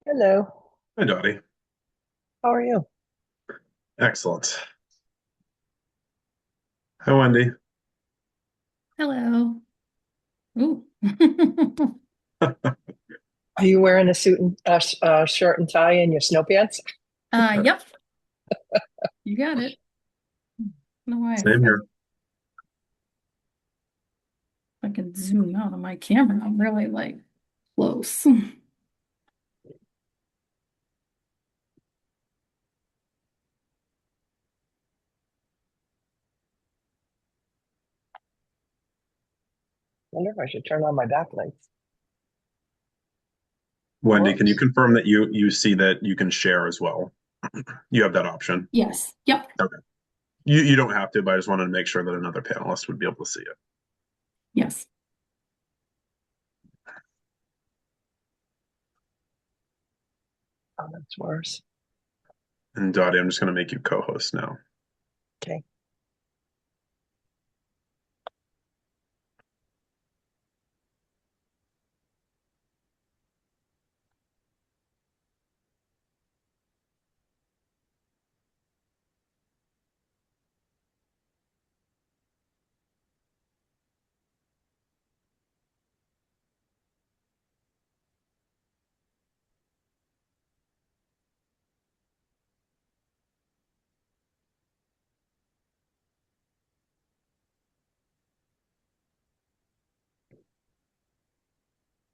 Hello. Hi, Dottie. How are you? Excellent. Hi, Wendy. Hello. Ooh. Are you wearing a suit and shirt and tie and your snow pants? Yep, you got it. No way. Same here. I can zoom out on my camera. I'm really like close. Wonder if I should turn on my backlights. Wendy, can you Whoops. confirm that you see that you can share as well? You have that option. Yes. Yep. Okay. You don't have to, but I just wanted to make sure that another panelist would be able to see it. Yes. Oh, that's worse. And Dottie, I'm just going to make you co-host now. Okay.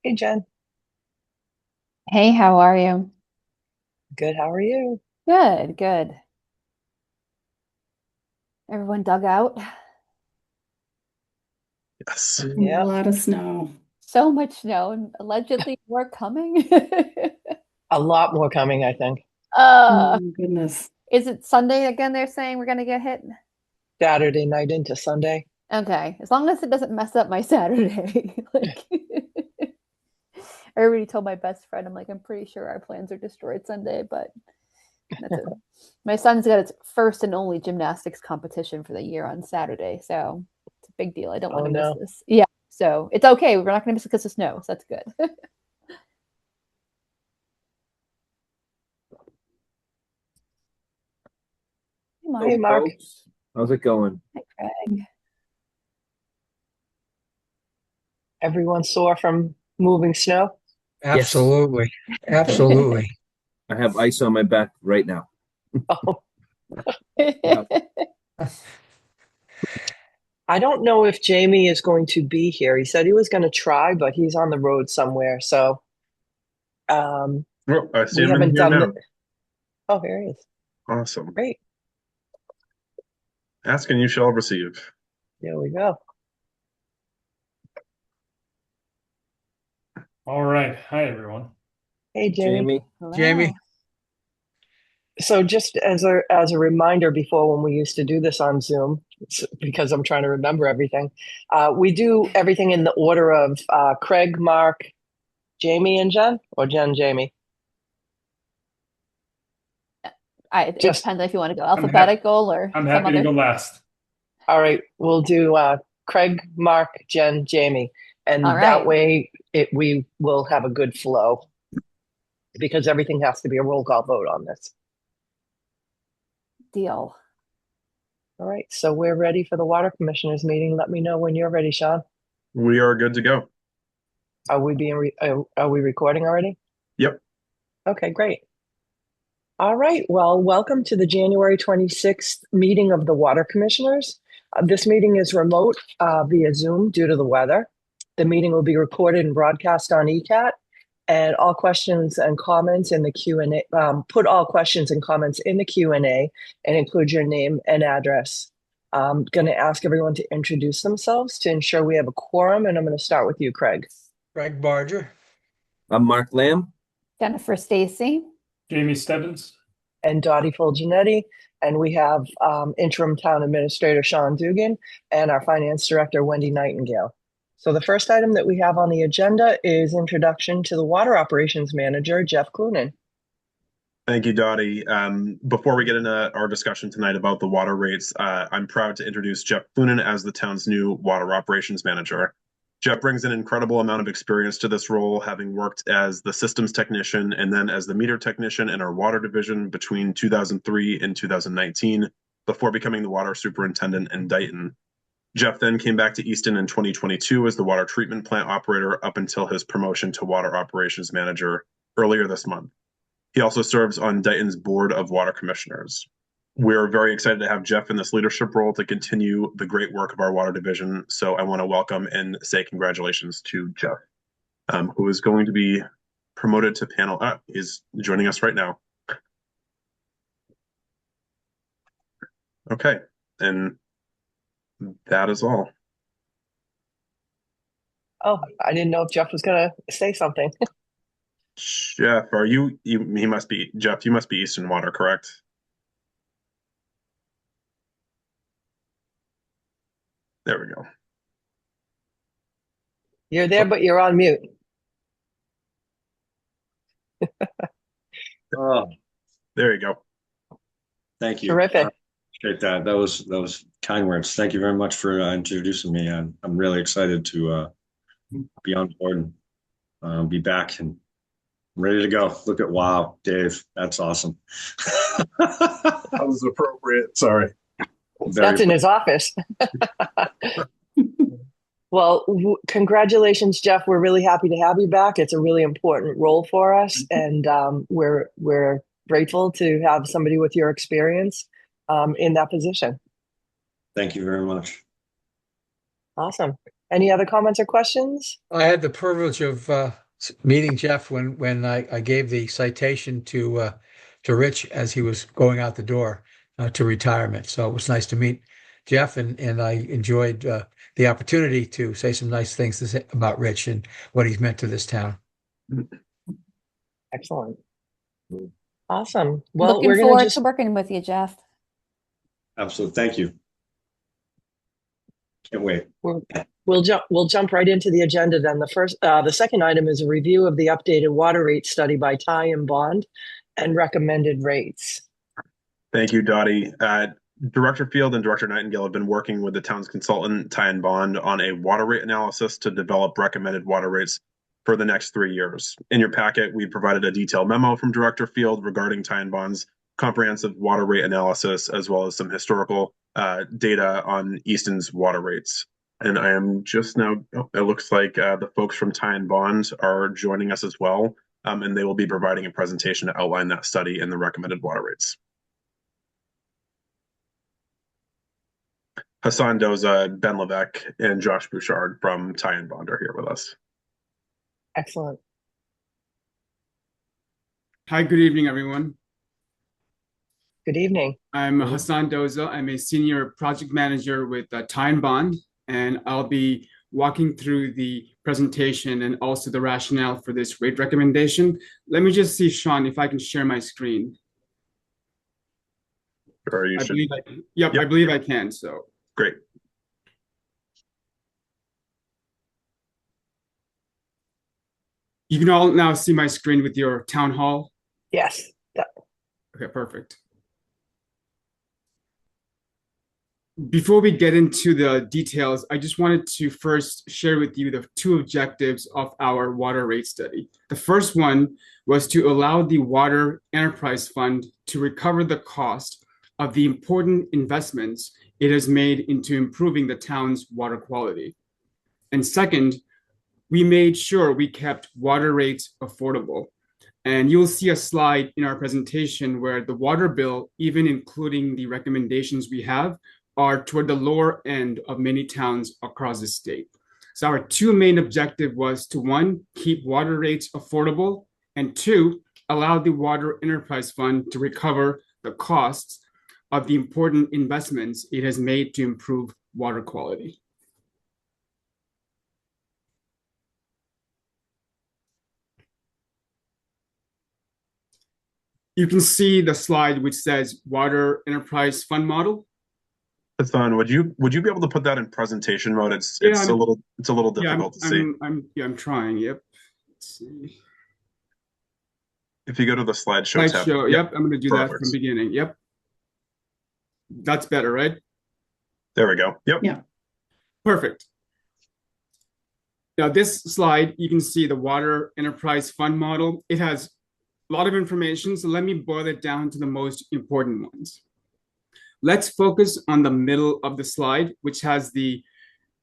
Hey, Jen. Hey, how are you? Good. How are you? Good, good. Everyone dug out? Yes. A Yep. lot of snow. So much snow and allegedly more coming. A lot more coming, I think. Uh, Oh my goodness. is it Sunday again? They're saying we're gonna get hit? Saturday night into Sunday. Okay, as long as it doesn't mess up my Saturday. Like, I already told my best friend, I'm like, I'm pretty sure our plans are destroyed Sunday, but that's it. My son's got his first and only gymnastics competition for the year on Saturday, so it's a big deal. I don't want Oh, to miss no. this. Yeah, so it's okay. We're not going to miss it because of snow, so that's good. Hey, Hey, Mark. Hey Mark. folks, how's it going? Hi, Craig. Everyone sore from moving snow? Yes, Absolutely. Absolutely. I have ice on my back right now. Oh, Yeah. I don't know if Jamie is going to be here. He said he was going to try, but he's on the road somewhere. So um, Oh, I see we him in haven't here done the. now. Oh, here he is. Awesome. Great. Ask and you shall receive. There we go. All right. Hi, everyone. Hey, Jamie. Jamie, Jamie. Hello. So just as a reminder, before when we used to do this on Zoom, because I'm trying to remember everything, we do everything in the order of Craig, Mark, Jamie, and Jen, or Jen, Jamie. It Just depends if you want to go I'm happy. alphabetical or I'm some happy to other. go last. all right. We'll do Craig, Mark, Jen, Jamie, All and that right, way we will have a good flow because everything has to be a roll call vote on this. deal. All right. So we're ready for the water commissioners meeting. Let me know when you're ready, Sean. We are good to go. Are we recording already? Yep. Okay, great. All right. Well, welcome to the January 26th meeting of the Water Commissioners. This meeting is remote via Zoom due to the weather. The meeting will be recorded and broadcast on ECAT, and all questions and comments in the Q&A, put all questions and comments in the Q&A and include your name and address. I'm going to ask everyone to introduce themselves to ensure we have a quorum, and I'm going to start with you, Craig, Greg Barger. I'm Mark Lamb. Jennifer Stacy. Jamie Stebbins. and Dottie Fulgenetti. And we have interim town administrator Sean Dugan and our finance director Wendy Nightingale. So the first item that we have on the agenda is introduction to the water operations manager, Jeff Clunan. Thank you, Dottie. Before we get into our discussion tonight about the water rates, I'm proud to introduce Jeff Clunan as the town's new water operations manager. Jeff brings an incredible amount of experience to this role, having worked as the systems technician and then as the meter technician in our water division between 2003 and 2019, before becoming the water superintendent in Dayton. Jeff then came back to Easton in 2022 as the water treatment plant operator up until his promotion to water operations manager earlier this month. He also serves on Dayton's Board of Water Commissioners. We're very excited to have Jeff in this leadership role to continue the great work of our water division. So I want to welcome and say congratulations to Jeff, who is going to be promoted to panel. He's joining us right now. Okay, and that is all. Oh, I didn't know if Jeff was going to say something. Jeff, are you, he must be, Jeff, you must be Easton Water, correct? There we go. You're there, but you're on mute. Oh, There you go. thank you. Terrific. Appreciate that. That was kind words. Thank you very much for introducing me. I'm really excited to be on board and be back and ready to go. Look at wow, Dave. That's awesome. That was appropriate. Sorry. That's in his office. Well, congratulations, Jeff. We're really happy to have you back. It's a really important role for us, and we're grateful to have somebody with your experience in that position. Thank you very much. Awesome. Any other comments or questions? I had the privilege of meeting Jeff when I gave the citation to Rich as he was going out the door to retirement. So it was nice to meet Jeff, and I enjoyed the opportunity to say some nice things to say about Rich and what he's meant to this town. Excellent. Awesome. Well, Looking we're going forward to just to working with you, Jeff. Absolutely. Thank you. Can't wait. we'll jump right into the agenda then. The second item is a review of the updated water rate study by Ty and Bond and recommended rates. Thank you, Dottie. Director Field and Director Nightingale have been working with the town's consultant, Ty and Bond, on a water rate analysis to develop recommended water rates for the next 3 years. In your packet, we provided a detailed memo from Director Field regarding Ty and Bond's comprehensive water rate analysis, as well as some historical data on Easton's water rates. And I am just now, it looks like the folks from Ty and Bond are joining us as well, and they will be providing a presentation to outline that study and the recommended water rates. Hassan Doza, Ben Levesque, and Josh Bouchard from Ty and Bond are here with us. Excellent. Hi, good evening, everyone. Good evening. I'm Hassan Doza. I'm a senior project manager with Ty and Bond, and I'll be walking through the presentation and also the rationale for this rate recommendation. Let me just see, Sean, if I can share my screen. Or you I should. believe I believe I can, so. Great. You can all now see my screen with your town hall. Yes. Okay, perfect. Before we get into the details, I just wanted to first share with you the two objectives of our water rate study. The first one was to allow the Water Enterprise Fund to recover the cost of the important investments it has made into improving the town's water quality. And second, we made sure we kept water rates affordable. And you'll see a slide in our presentation where the water bill, even including the recommendations we have, are toward the lower end of many towns across the state. So our two main objectives was to, one, keep water rates affordable, and two, allow the Water Enterprise Fund to recover the costs of the important investments it has made to improve water quality. You can see the slide which says Water Enterprise Fund Model. Hassan, would you be able to put that in presentation mode? It's a little difficult to see. I'm trying. Yep. Let's see. If you go to the slideshow tab. Yep, I'm going to do that Perfect. from the beginning. Yep. That's better, right? There we go. Yep. Yeah. Perfect. Now, this slide, you can see the Water Enterprise Fund model. It has a lot of information, so let me boil it down to the most important ones. Let's focus on the middle of the slide, which has the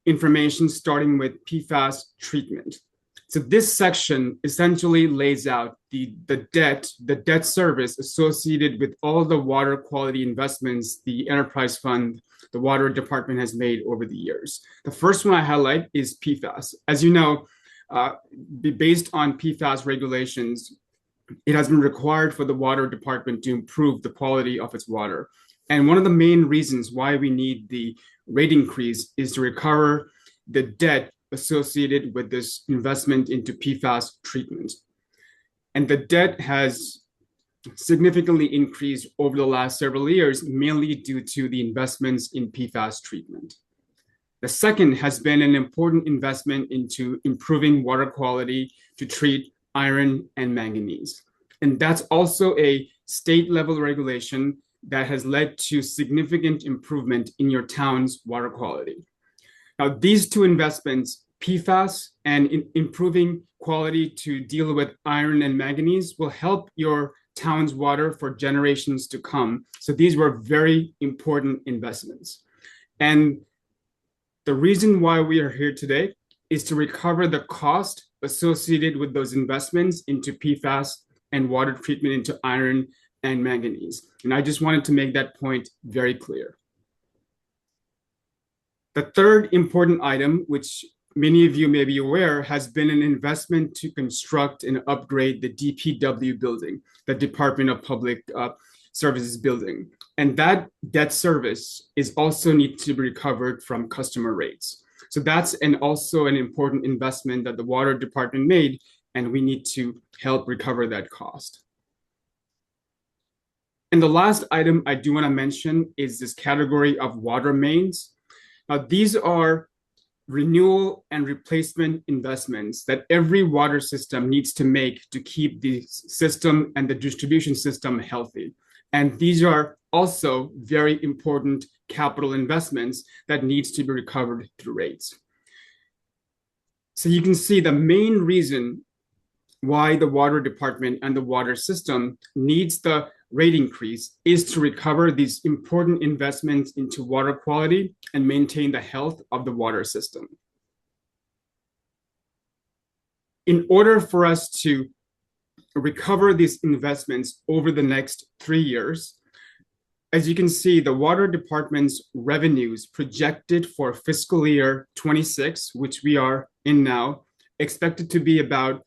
information starting with PFAS treatment. So this section essentially lays out the debt service associated with all the water quality investments the enterprise fund, the water department has made over the years. The first one I highlight is PFAS. As you know, based on PFAS regulations, it has been required for the water department to improve the quality of its water. And one of the main reasons why we need the rate increase is to recover the debt associated with this investment into PFAS treatment. And the debt has significantly increased over the last several years, mainly due to the investments in PFAS treatment. The second has been an important investment into improving water quality to treat iron and manganese. And that's also a state level regulation that has led to significant improvement in your town's water quality. Now, these two investments, PFAS and improving quality to deal with iron and manganese, will help your town's water for generations to come. So these were very important investments. And the reason why we are here today is to recover the cost associated with those investments into PFAS and water treatment into iron and manganese. And I just wanted to make that point very clear. The third important item, which many of you may be aware, has been an investment to construct and upgrade the DPW building, the Department of Public Services building. And that debt service is also needs to be recovered from customer rates. So that's also an important investment that the water department made, and we need to help recover that cost. And the last item I do want to mention is this category of water mains. Now, these are renewal and replacement investments that every water system needs to make to keep the system and the distribution system healthy. And these are also very important capital investments that needs to be recovered through rates. So you can see the main reason why the water department and the water system needs the rate increase is to recover these important investments into water quality and maintain the health of the water system. In order for us to recover these investments over the next 3 years, as you can see, the water department's revenues projected for fiscal year 26, which we are in now, expected to be about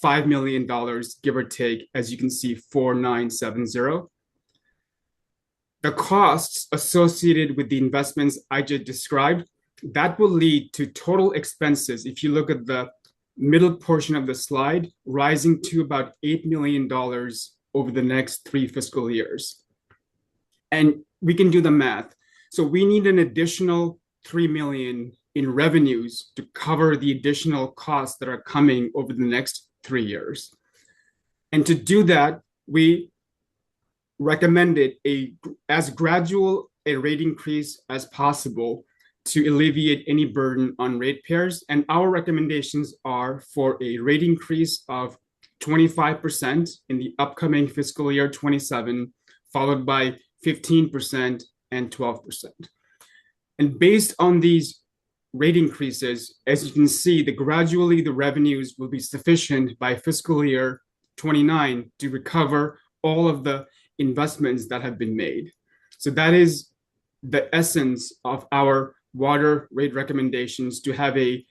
$5 million, give or take, as you can see, 4970. The costs associated with the investments I just described, that will lead to total expenses, if you look at the middle portion of the slide, rising to about $8 million over the next 3 fiscal years. And we can do the math. So we need an additional $3 million in revenues to cover the additional costs that are coming over the next 3 years. And to do that, we recommended as gradual a rate increase as possible to alleviate any burden on ratepayers. And our recommendations are for a rate increase of 25% in the upcoming fiscal year 27, followed by 15% and 12%. And based on these rate increases, as you can see, gradually the revenues will be sufficient by fiscal year 29 to recover all of the investments that have been made. So that is the essence of our water rate recommendations, to have a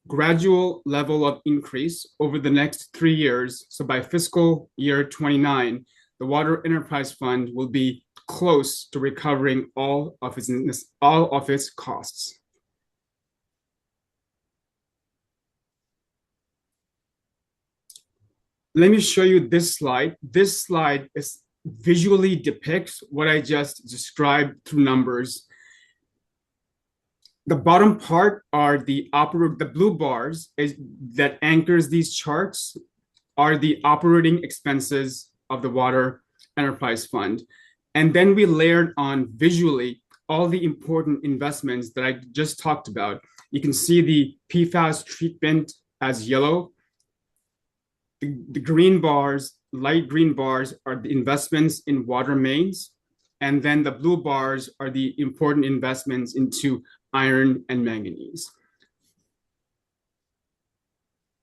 gradual level of increase over the next 3 years. So by fiscal year 29, the Water Enterprise Fund will be close to recovering all of its costs. Let me show you this slide. This slide visually depicts what I just described through numbers. The bottom part are the blue bars that anchors these charts are the operating expenses of the Water Enterprise Fund. And then we layered on visually all the important investments that I just talked about. You can see the PFAS treatment as yellow. The green bars, light green bars, are the investments in water mains. And then the blue bars are the important investments into iron and manganese.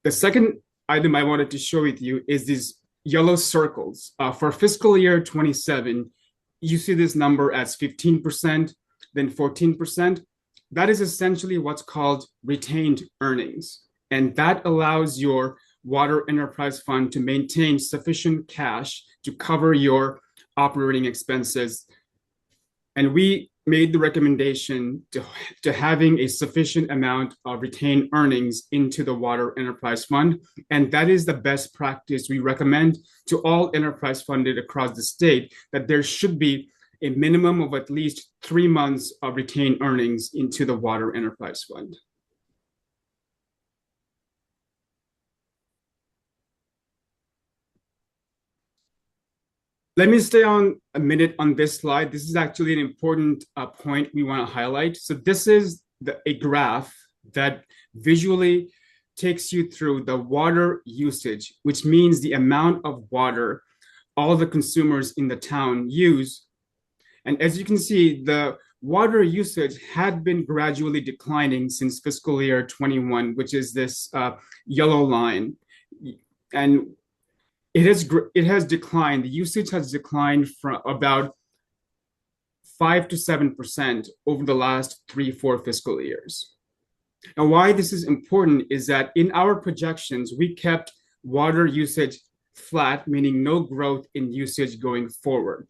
The second item I wanted to share with you is these yellow circles. For fiscal year 27, you see this number as 15%, then 14%. That is essentially what's called retained earnings. And that allows your water enterprise fund to maintain sufficient cash to cover your operating expenses. And we made the recommendation to having a sufficient amount of retained earnings into the water enterprise fund. And that is the best practice we recommend to all enterprise funded across the state, that there should be a minimum of at least 3 months of retained earnings into the water enterprise fund. Let me stay on a minute on this slide. This is actually an important point we want to highlight. So this is a graph that visually takes you through the water usage, which means the amount of water all the consumers in the town use. And as you can see, the water usage had been gradually declining since fiscal year 21, which is this yellow line. And it has declined. The usage has declined from about 5 to 7% over the last 3-4 fiscal years. Now, why this is important is that in our projections, we kept water usage flat, meaning no growth in usage going forward.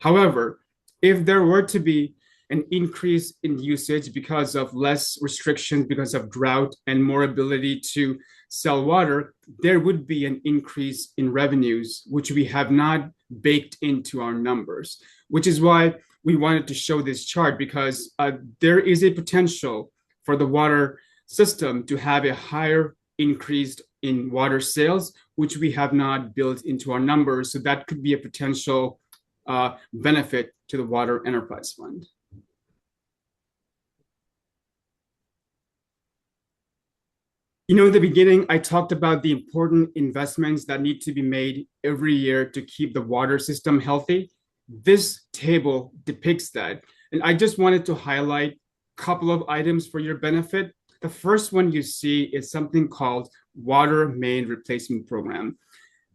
However, if there were to be an increase in usage because of less restrictions, because of drought and more ability to sell water, there would be an increase in revenues, which we have not baked into our numbers, which is why we wanted to show this chart, because there is a potential for the water system to have a higher increase in water sales, which we have not built into our numbers. So that could be a potential benefit to the water enterprise fund. You know, in the beginning, I talked about the important investments that need to be made every year to keep the water system healthy. This table depicts that. And I just wanted to highlight a couple of items for your benefit. The first one you see is something called Water Main Replacement Program.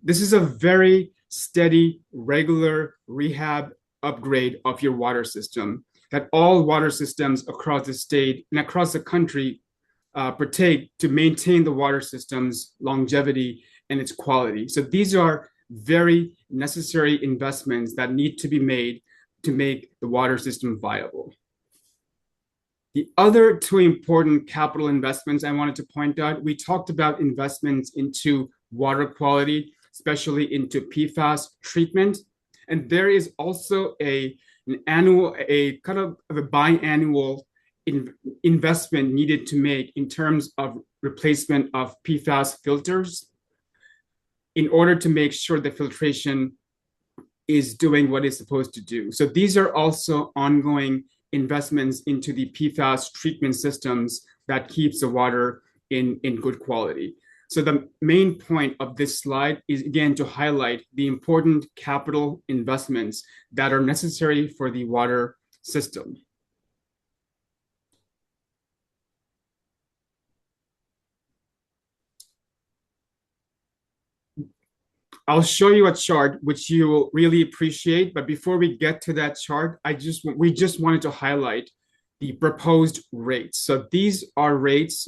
This is a very steady, regular rehab upgrade of your water system that all water systems across the state and across the country partake to maintain the water system's longevity and its quality. So these are very necessary investments that need to be made to make the water system viable. The other two important capital investments I wanted to point out, we talked about investments into water quality, especially into PFAS treatment. And there is also a kind of a biannual investment needed to make in terms of replacement of PFAS filters in order to make sure the filtration is doing what it's supposed to do. So these are also ongoing investments into the PFAS treatment systems that keeps the water in good quality. So the main point of this slide is, again, to highlight the important capital investments that are necessary for the water system. I'll show you a chart which you will really appreciate, but before we get to that chart, we just wanted to highlight the proposed rates. So these are rates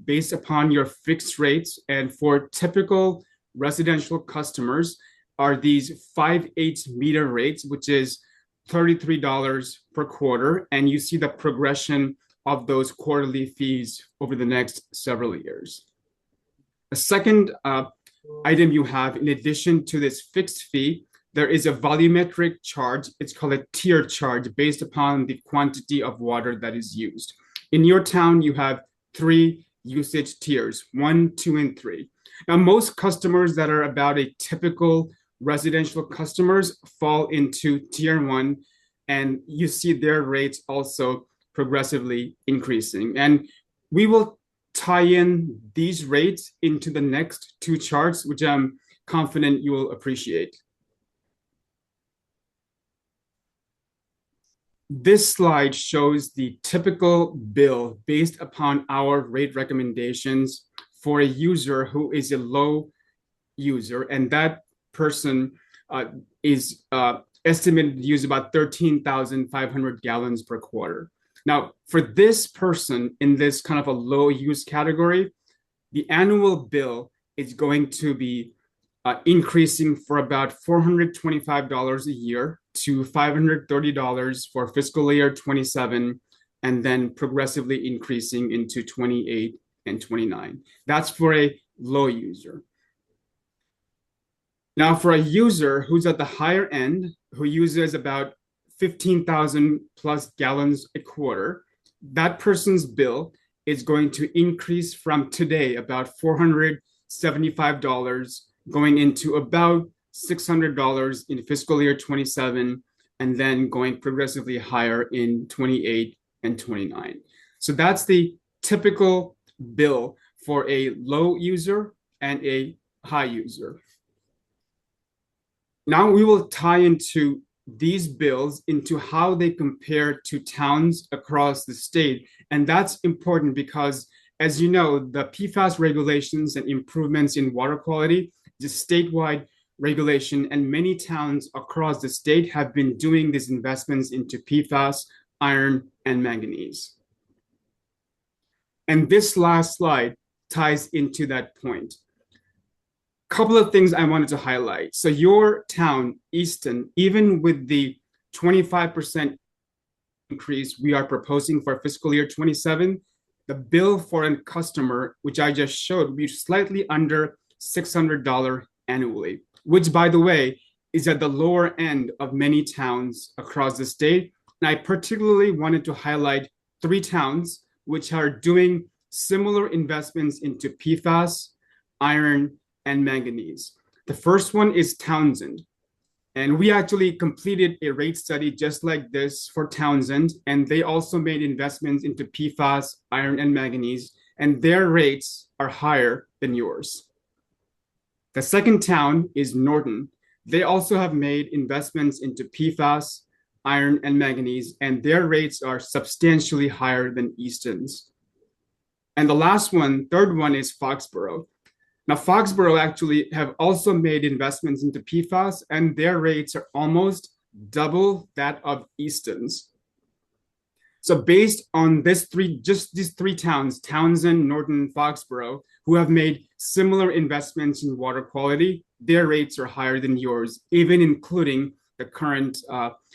based upon your fixed rates, and for typical residential customers are these 5/8 meter rates, which is $33 per quarter, and you see the progression of those quarterly fees over the next several years. A second item you have, in addition to this fixed fee, there is a volumetric charge. It's called a tier charge based upon the quantity of water that is used. In your town, you have 3 usage tiers, 1, 2, and 3. Now, most customers that are about a typical residential customers fall into tier 1, and you see their rates also progressively increasing. And we will tie in these rates into the next two charts, which I'm confident you will appreciate. This slide shows the typical bill based upon our rate recommendations for a user who is a low user, and that person is estimated to use about 13,500 gallons per quarter. Now, for this person in this kind of a low use category, the annual bill is going to be increasing for about $425 a year to $530 for fiscal year 27, and then progressively increasing into 28 and 29. That's for a low user. Now, for a user who's at the higher end, who uses about 15,000 plus gallons a quarter, that person's bill is going to increase from today about $475 going into about $600 in fiscal year 27, and then going progressively higher in 28 and 29. So that's the typical bill for a low user and a high user. Now we will tie into these bills into how they compare to towns across the state. And that's important because, as you know, the PFAS regulations and improvements in water quality is a statewide regulation, and many towns across the state have been doing these investments into PFAS, iron, and manganese. And this last slide ties into that point. Couple of things I wanted to highlight. So your town, Easton, even with the 25% increase we are proposing for fiscal year 27, the bill for a customer, which I just showed, will be slightly under $600 annually, which, by the way, is at the lower end of many towns across the state. And I particularly wanted to highlight 3 towns which are doing similar investments into PFAS, iron, and manganese. The first one is Townsend. And we actually completed a rate study just like this for Townsend, and they also made investments into PFAS, iron, and manganese, and their rates are higher than yours. The second town is Norton. They also have made investments into PFAS, iron, and manganese, and their rates are substantially higher than Easton's. And the last one, third one, is Foxborough. Now, Foxborough actually have also made investments into PFAS, and their rates are almost double that of Easton's. So based on these three towns, Townsend, Norton, Foxborough, who have made similar investments in water quality, their rates are higher than yours, even including the current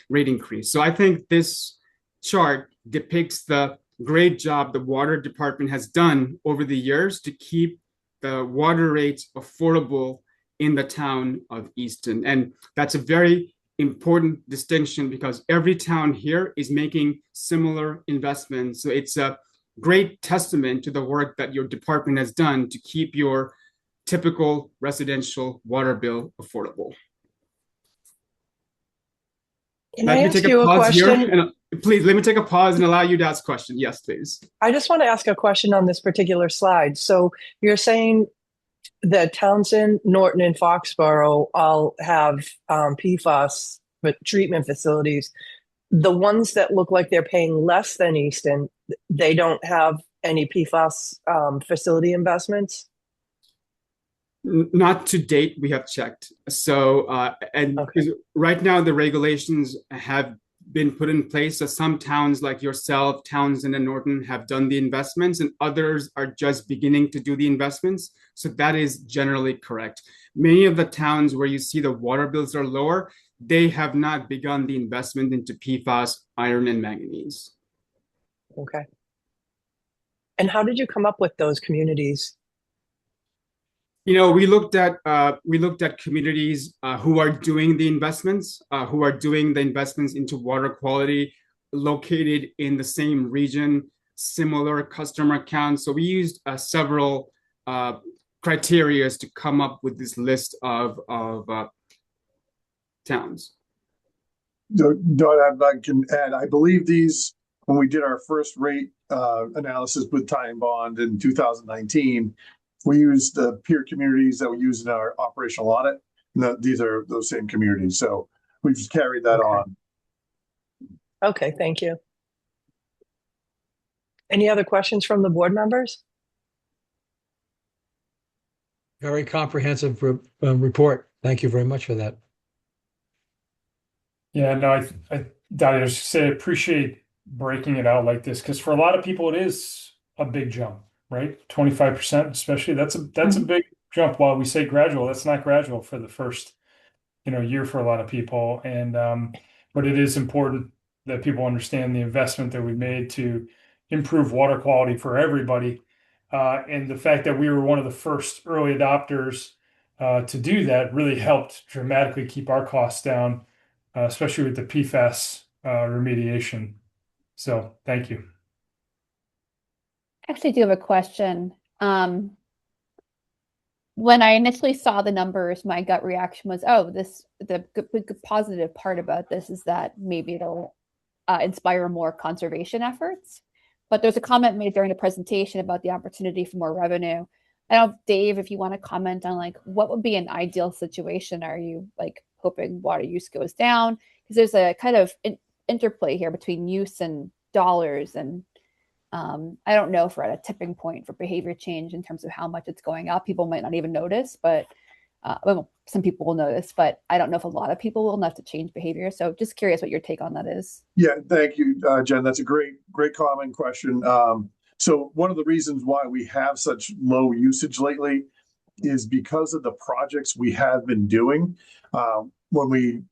rate increase. So I think this chart depicts the great job the water department has done over the years to keep the water rates affordable in the town of Easton. And that's a very important distinction because every town here is making similar investments. So it's a great testament to the work that your department has done to keep your typical residential water bill affordable. Can I ask you a question? Please, let me take a pause and allow you to ask a question. Yes, please. I just want to ask a question on this particular slide. So you're saying that Townsend, Norton, and Foxborough all have PFAS treatment facilities. The ones that look like they're paying less than Easton, they don't have any PFAS facility investments? Not to date, we have checked. So, right now the regulations have been put in place. So some towns like yourself, Townsend, and Norton have done the investments, and others are just beginning to do the investments. So that is generally correct. Many of the towns where you see the water bills are lower, they have not begun the investment into PFAS, iron, and manganese. Okay. And how did you come up with those communities? You know, we looked at communities who are doing the investments, into water quality, located in the same region, similar customer counts. So we used several criteria to come up with this list of towns. I can add, I believe these, when we did our first rate analysis with Tie and Bond in 2019, we used the peer communities that we used in our operational audit. These are those same communities. So we've just carried that on. Okay, thank you. Any other questions from the board members? Very comprehensive report. Thank you very much for that. Yeah, no, Dottie, I was just say I appreciate breaking it out like this because for a lot of people it is a big jump, right? 25%, especially that's a big jump. While we say gradual, that's not gradual for the first, year for a lot of people. And but it is important that people understand the investment that we made to improve water quality for everybody. And the fact that we were one of the first early adopters to do that really helped dramatically keep our costs down, especially with the PFAS remediation. So thank you. I actually do have a question. When I initially saw the numbers, my gut reaction was, oh, the positive part about this is that maybe it'll inspire more conservation efforts. But there's a comment made during the presentation about the opportunity for more revenue. I don't know, Dave, if you want to comment on like what would be an ideal situation. Are you like hoping water use goes down? Because there's a kind of interplay here between use and dollars. And I don't know if we're at a tipping point for behavior change in terms of how much it's going up. People might not even notice, but well, some people will notice, but I don't know if a lot of people will enough to change behavior. So just curious what your take on that is. Yeah, thank you, Jen. That's a great comment question. So one of the reasons why we have such low usage lately is because of the projects we have been doing. When we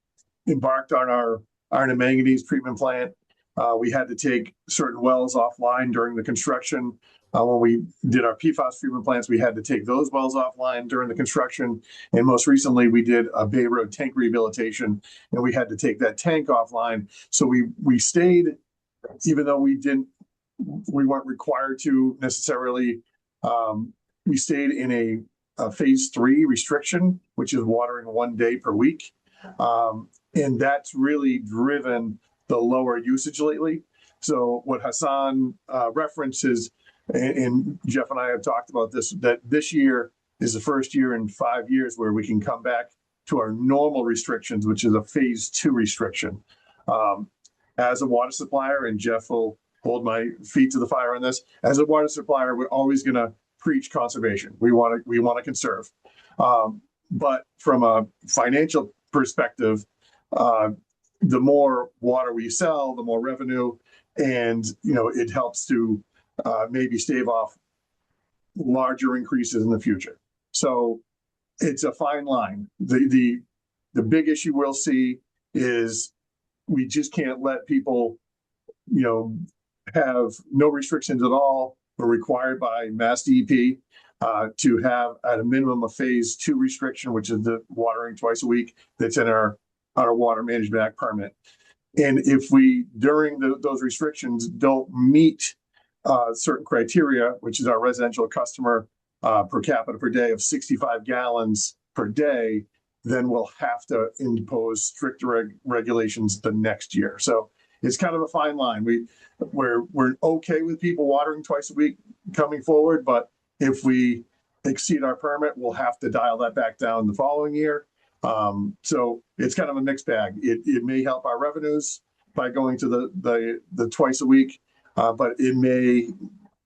embarked on our iron and manganese treatment plant, we had to take certain wells offline during the construction. When we did our PFAS treatment plants, we had to take those wells offline during the construction. And most recently, we did a Bay Road tank rehabilitation, and we had to take that tank offline. So we stayed, even though we weren't required to necessarily, we stayed in a phase 3 restriction, which is watering 1 day per week. And that's really driven the lower usage lately. So what Hassan references, and Jeff and I have talked about this, that this year is the first year in 5 years where we can come back to our normal restrictions, which is a phase 2 restriction. As a water supplier, and Jeff will hold my feet to the fire on this, as a water supplier, we're always going to preach conservation. We want to conserve. But from a financial perspective, the more water we sell, the more revenue, and it helps to maybe stave off larger increases in the future. So it's a fine line. The big issue we'll see is we just can't let people, have no restrictions at all. We're required by Mass DEP to have at a minimum a phase 2 restriction, which is the watering twice a week. That's in our water management act permit. And if we, during those restrictions, don't meet certain criteria, which is our residential customer per capita per day of 65 gallons per day, then we'll have to impose stricter regulations the next year. So it's kind of a fine line. We're okay with people watering twice a week coming forward, but if we exceed our permit, we'll have to dial that back down the following year. So it's kind of a mixed bag. It may help our revenues by going to the twice a week, but it may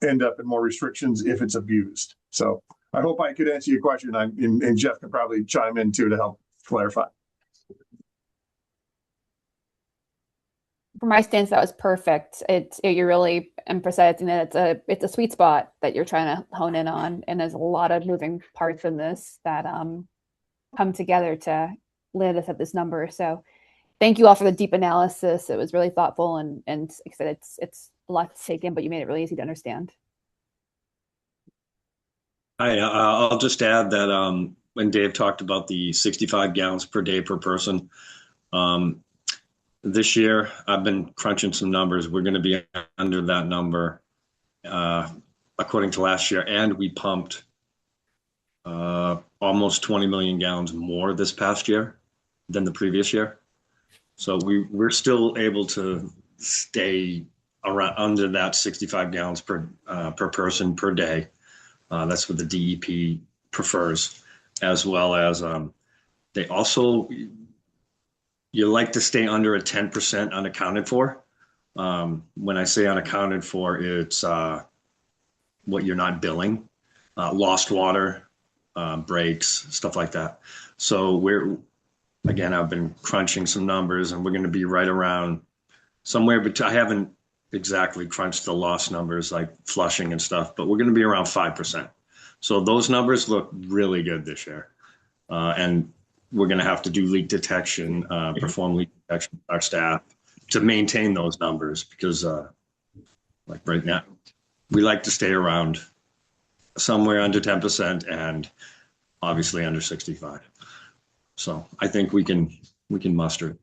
end up in more restrictions if it's abused. So I hope I could answer your question, and Jeff can probably chime in too to help clarify. From my stance, that was perfect. You're really emphasizing that it's a sweet spot that you're trying to hone in on, and there's a lot of moving parts in this that come together to land us at this number. So thank you all for the deep analysis. It was really thoughtful, and like I said, it's a lot to take in, but you made it really easy to understand. I'll just add that when Dave talked about the 65 gallons per day per person, this year I've been crunching some numbers. We're going to be under that number according to last year, and we pumped almost 20 million gallons more this past year than the previous year. So we're still able to stay around under that 65 gallons per person per day. That's what the DEP prefers, as well as they also, you like to stay under a 10% unaccounted for. When I say unaccounted for, it's what you're not billing, lost water, breaks, stuff like that. So again, I've been crunching some numbers, and we're going to be right around somewhere, but I haven't exactly crunched the lost numbers like flushing and stuff, but we're going to be around 5%. So those numbers look really good this year. And we're going to have to do leak detection, perform leak detection with our staff to maintain those numbers, because like right now, we like to stay around somewhere under 10% and obviously under 65. So I think we can muster it.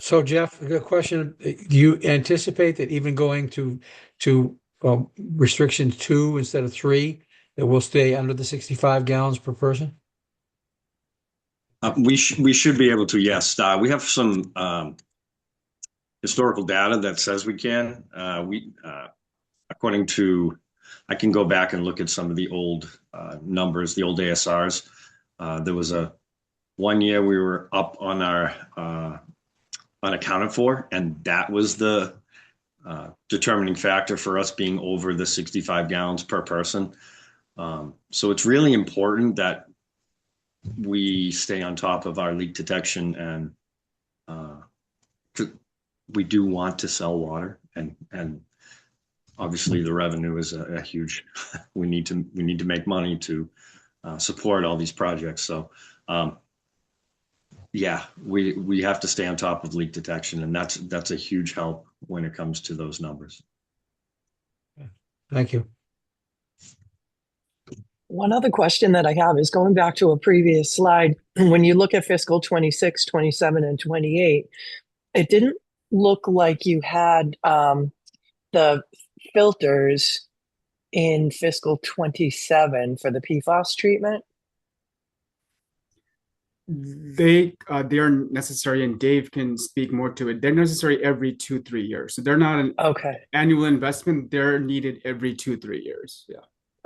So Jeff, a question. Do you anticipate that even going to restriction 2 instead of 3, that we'll stay under the 65 gallons per person? We should be able to, yes. We have some historical data that says we can. According to, I can go back and look at some of the old numbers, the old ASRs. There was one year we were up on our unaccounted for, and that was the determining factor for us being over the 65 gallons per person. So it's really important that we stay on top of our leak detection, and we do want to sell water, and obviously the revenue is a huge. We need to make money to support all these projects. So yeah, we have to stay on top of leak detection, and that's a huge help when it comes to those numbers. Thank you. One other question that I have is going back to a previous slide. When you look at fiscal 26, 27, and 28, it didn't look like you had the filters in fiscal 27 for the PFAS treatment. They are necessary, and Dave can speak more to it. They're necessary every 2-3 years. So they're not an annual investment. They're needed every 2-3 years. Yeah.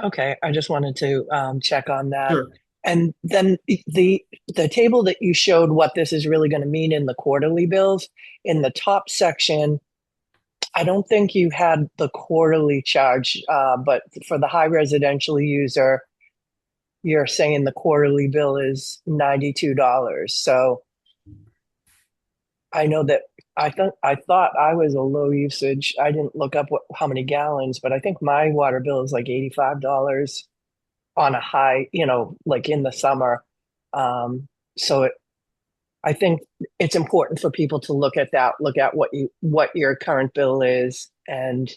Okay, I just wanted to check on that. Sure. And then the table that you showed what this is really going to mean in the quarterly bills, in the top section, I don't think you had the quarterly charge, but for the high residential user, you're saying the quarterly bill is $92. So I know that I thought I was a low usage. I didn't look up how many gallons, but I think my water bill is like $85 on a high, like in the summer. So I think it's important for people to look at that, look at what your current bill is, and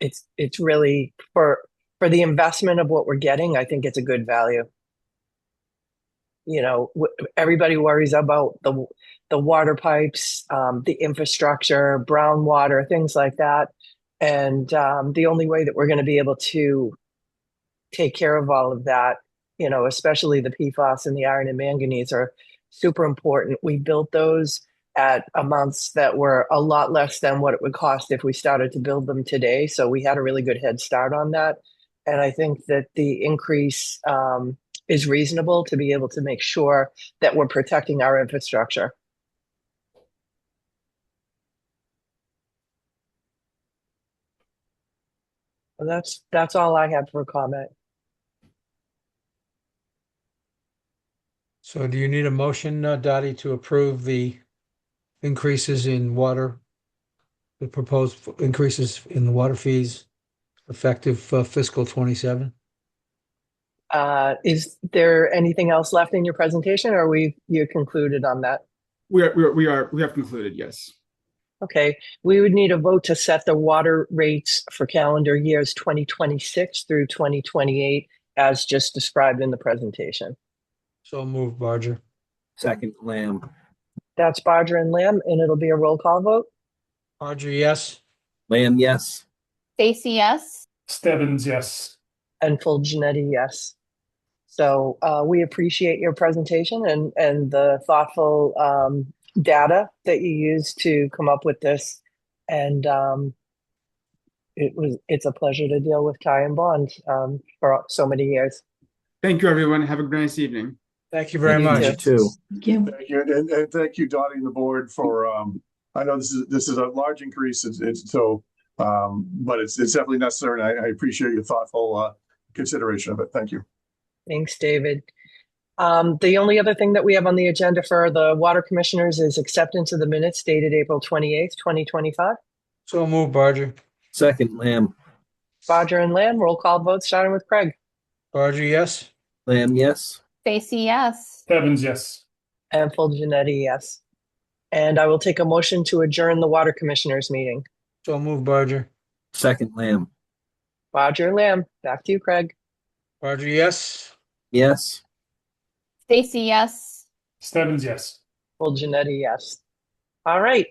it's really for the investment of what we're getting. I think it's a good value. Everybody worries about the water pipes, the infrastructure, brown water, things like that. And the only way that we're going to be able to take care of all of that, especially the PFAS and the iron and manganese, are super important. We built those at amounts that were a lot less than what it would cost if we started to build them today. So we had a really good head start on that. And I think that the increase is reasonable to be able to make sure that we're protecting our infrastructure. Well, that's all I have for comment. So do you need a motion, Dottie, to approve the increases in water, the proposed increases in the water fees effective fiscal 27? Is there anything else left in your presentation, or you concluded on that? We have concluded, yes. Okay, we would need a vote to set the water rates for calendar years 2026 through 2028 as just described in the presentation. So moved, Barger. Second, Lamb. That's Barger and Lamb, and it'll be a roll call vote. Barger, yes. Lamb, yes. Stacy, yes. Stebbins, yes. And full Janetti, yes. So we appreciate your presentation and the thoughtful data that you used to come up with this. And it's a pleasure to deal with Ty and Bond for so many years. Thank you, everyone. Have a nice evening. Thank you very You much. too. You too. Thank you. Thank you, and thank you, Dottie and the board for, I know this is a large increase, but it's definitely necessary, and I appreciate your thoughtful consideration of it. Thank you. Thanks, David. The only other thing that we have on the agenda for the water commissioners is acceptance of the minutes dated April 28th, 2025. So move, Barger. Second, Lamb. Bodger and Lamb, roll call vote starting with Craig. Barger, yes. Lamb, yes. Stacy, yes. Evans, yes. And full Janetti, yes. And I will take a motion to adjourn the water commissioners meeting. So move, Barger. Second, Lamb. Bodger, Lamb, back to you, Craig. Barger, yes. Yes. Stacy, yes. Stebbins, yes. Full Janetti, yes. All right,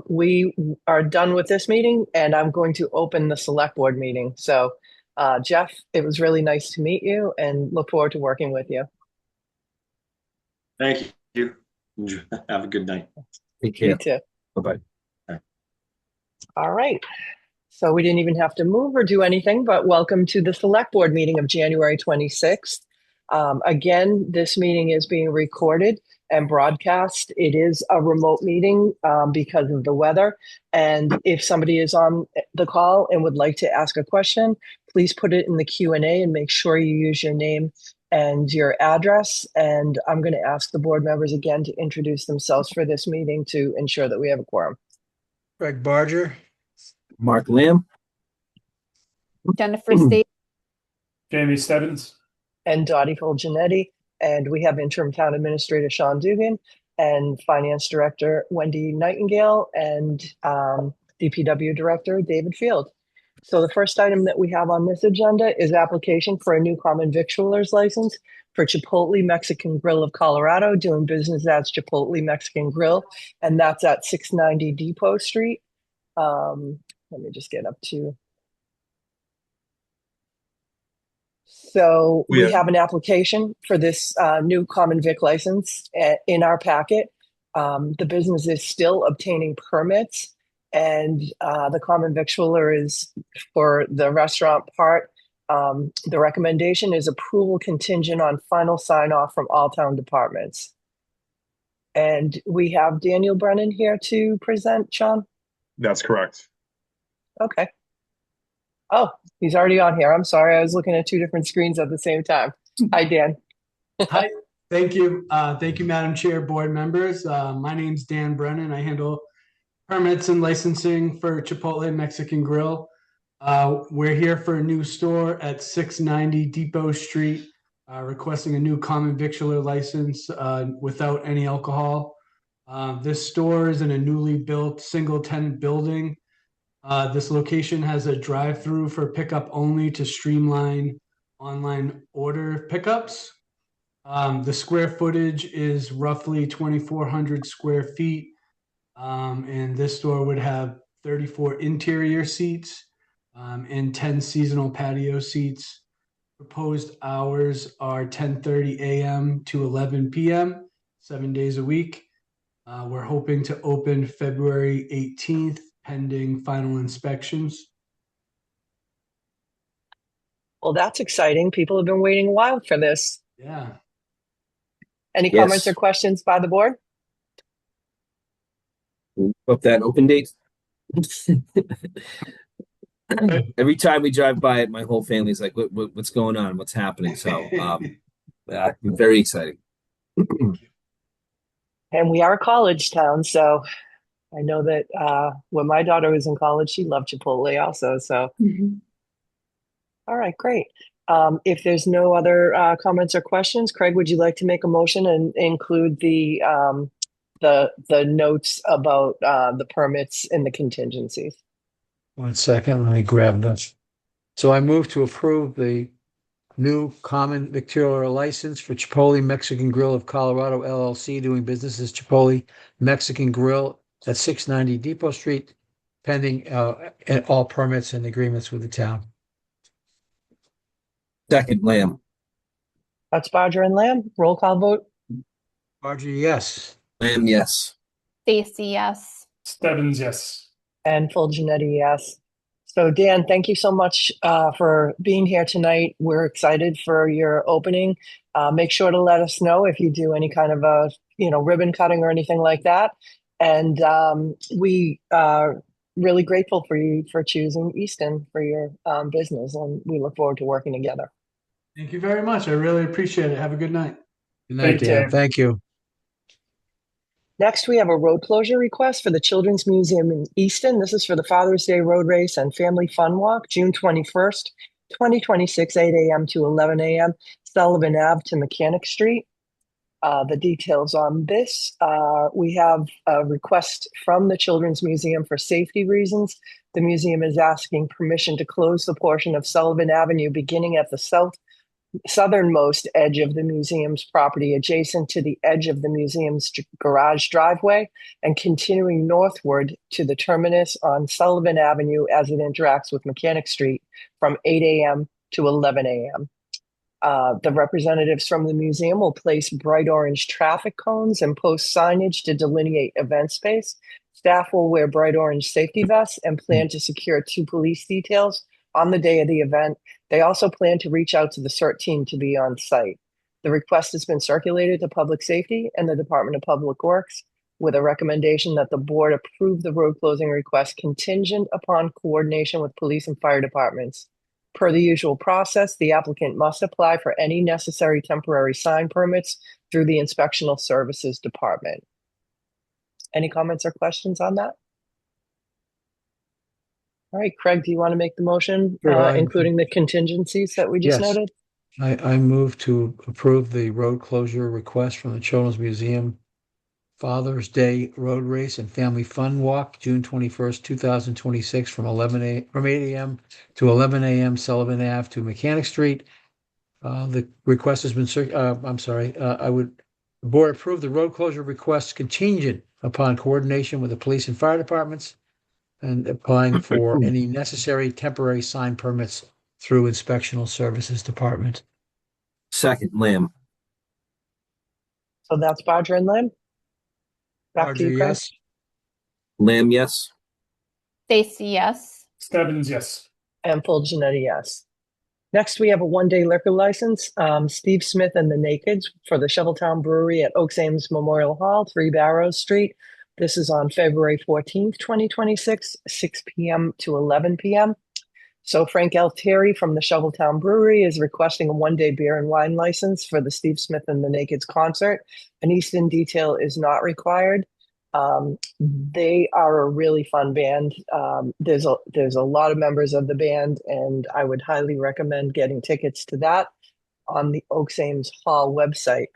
we are done with this meeting, and I'm going to open the select board meeting. So, Jeff, it was really nice to meet you, and look forward to working with you. Thank you. Have a good night. Take You care. too. Bye-bye. All right. So we didn't even have to move or do anything, but welcome to the select board meeting of January 26th. Again, this meeting is being recorded and broadcast. It is a remote meeting because of the weather. And if somebody is on the call and would like to ask a question, please put it in the Q&A and make sure you use your name and your address. And I'm going to ask the board members again to introduce themselves for this meeting to ensure that we have a quorum. Craig Barger. Mark Lamb. Jennifer, Stacy, Jamie Stebbins. And Dottie Fulgenetti. And we have interim town administrator Sean Dugan and finance director Wendy Nightingale and DPW director David Field. So the first item that we have on this agenda is application for a new common victualers license for Chipotle Mexican Grill of Colorado, doing business as Chipotle Mexican Grill, and that's at 690 Depot Street. Let me just get up to. So we have an application for this new common vic license in our packet. The business is still obtaining permits, and the common victualler is for the restaurant part. The recommendation is approval contingent on final sign off from all town departments. And we have Daniel Brennan here to present, Sean. That's correct. Okay. Oh, he's already on here. I'm sorry. I was looking at two different screens at the same time. Hi, Dan. Hi, thank you. Thank you, Madam Chair, board members. My name's Dan Brennan. I handle permits and licensing for Chipotle Mexican Grill. We're here for a new store at 690 Depot Street, requesting a new common victualler license without any alcohol. This store is in a newly built single tenant building. This location has a drive-through for pickup only to streamline online order pickups. The square footage is roughly 2,400 square feet, and this store would have 34 interior seats and 10 seasonal patio seats. Proposed hours are 10:30 a.m. to 11 p.m., 7 days a week. We're hoping to open February 18th, pending final inspections. Well, that's exciting. People have been waiting a while for this. Yeah. Any Yes. comments or questions by the board? Up that open date. Every time we drive by it, my whole family's like, what's going on? What's happening? So very exciting. And we are a college town, so I know that when my daughter was in college, she loved Chipotle also. So, all right, great. If there's no other comments or questions, Craig, would you like to make a motion and include the notes about the permits and the contingencies? 1 second, let me grab this. So I move to approve the new common victualler license for Chipotle Mexican Grill of Colorado LLC, doing business as Chipotle Mexican Grill at 690 Depot Street, pending all permits and agreements with the town. Second, Lamb. That's Bodger and Lamb. Roll call vote. Barger, yes. Lamb, yes. Stacy, yes. Stebbins, yes. And full Janetti, yes. So Dan, thank you so much for being here tonight. We're excited for your opening. Make sure to let us know if you do any kind of a, ribbon cutting or anything like that. And we are really grateful for you for choosing Easton for your business, and we look forward to working together. Thank you very much. I really appreciate it. Have a good night. Good night, Dan. Dan. Thank you. Next, we have a road closure request for the Children's Museum in Easton. This is for the Father's Day Road Race and Family Fun Walk, June 21st, 2026, 8 a.m. to 11 a.m., Sullivan Ave to Mechanic Street. The details on this, we have a request from the Children's Museum for safety reasons. The museum is asking permission to close the portion of Sullivan Avenue beginning at the southernmost edge of the museum's property, adjacent to the edge of the museum's garage driveway, and continuing northward to the terminus on Sullivan Avenue as it interacts with Mechanic Street from 8 a.m. to 11 a.m. The representatives from the museum will place bright orange traffic cones and post signage to delineate event space. Staff will wear bright orange safety vests and plan to secure 2 police details on the day of the event. They also plan to reach out to the CERT team to be on site. The request has been circulated to Public Safety and the Department of Public Works with a recommendation that the board approve the road closing request contingent upon coordination with police and fire departments. Per the usual process, the applicant must apply for any necessary temporary sign permits through the Inspectional Services Department. Any comments or questions on that? All right, Craig, do you want to make the motion, Sure, including the contingencies that we just Yes. noted? I move to approve the road closure request from the Children's Museum Father's Day Road Race and Family Fun Walk, June 21st, 2026, from 8 a.m. to 11 a.m. Sullivan Ave to Mechanic Street. The request has been, the board approve the road closure request contingent upon coordination with the police and fire departments and applying for any necessary temporary sign permits through Inspectional Services Department. Second, Lamb. So that's Bodger and Lamb. Back to Barger, you, Craig. yes. Lamb, yes. Stacy, yes. Stebbins, yes. And full Janetti, yes. Next, we have a one-day liquor license, Steve Smith and the Nakeds for the Shoveltown Brewery at Oaks Ames Memorial Hall, 3 Barrows Street. This is on February 14th, 2026, 6 p.m. to 11 p.m. So Frank Altieri from the Shoveltown Brewery is requesting a one-day beer and wine license for the Steve Smith and the Nakeds concert. An Easton detail is not required. They are a really fun band. There's a lot of members of the band, and I would highly recommend getting tickets to that on the Oaks Ames Hall website.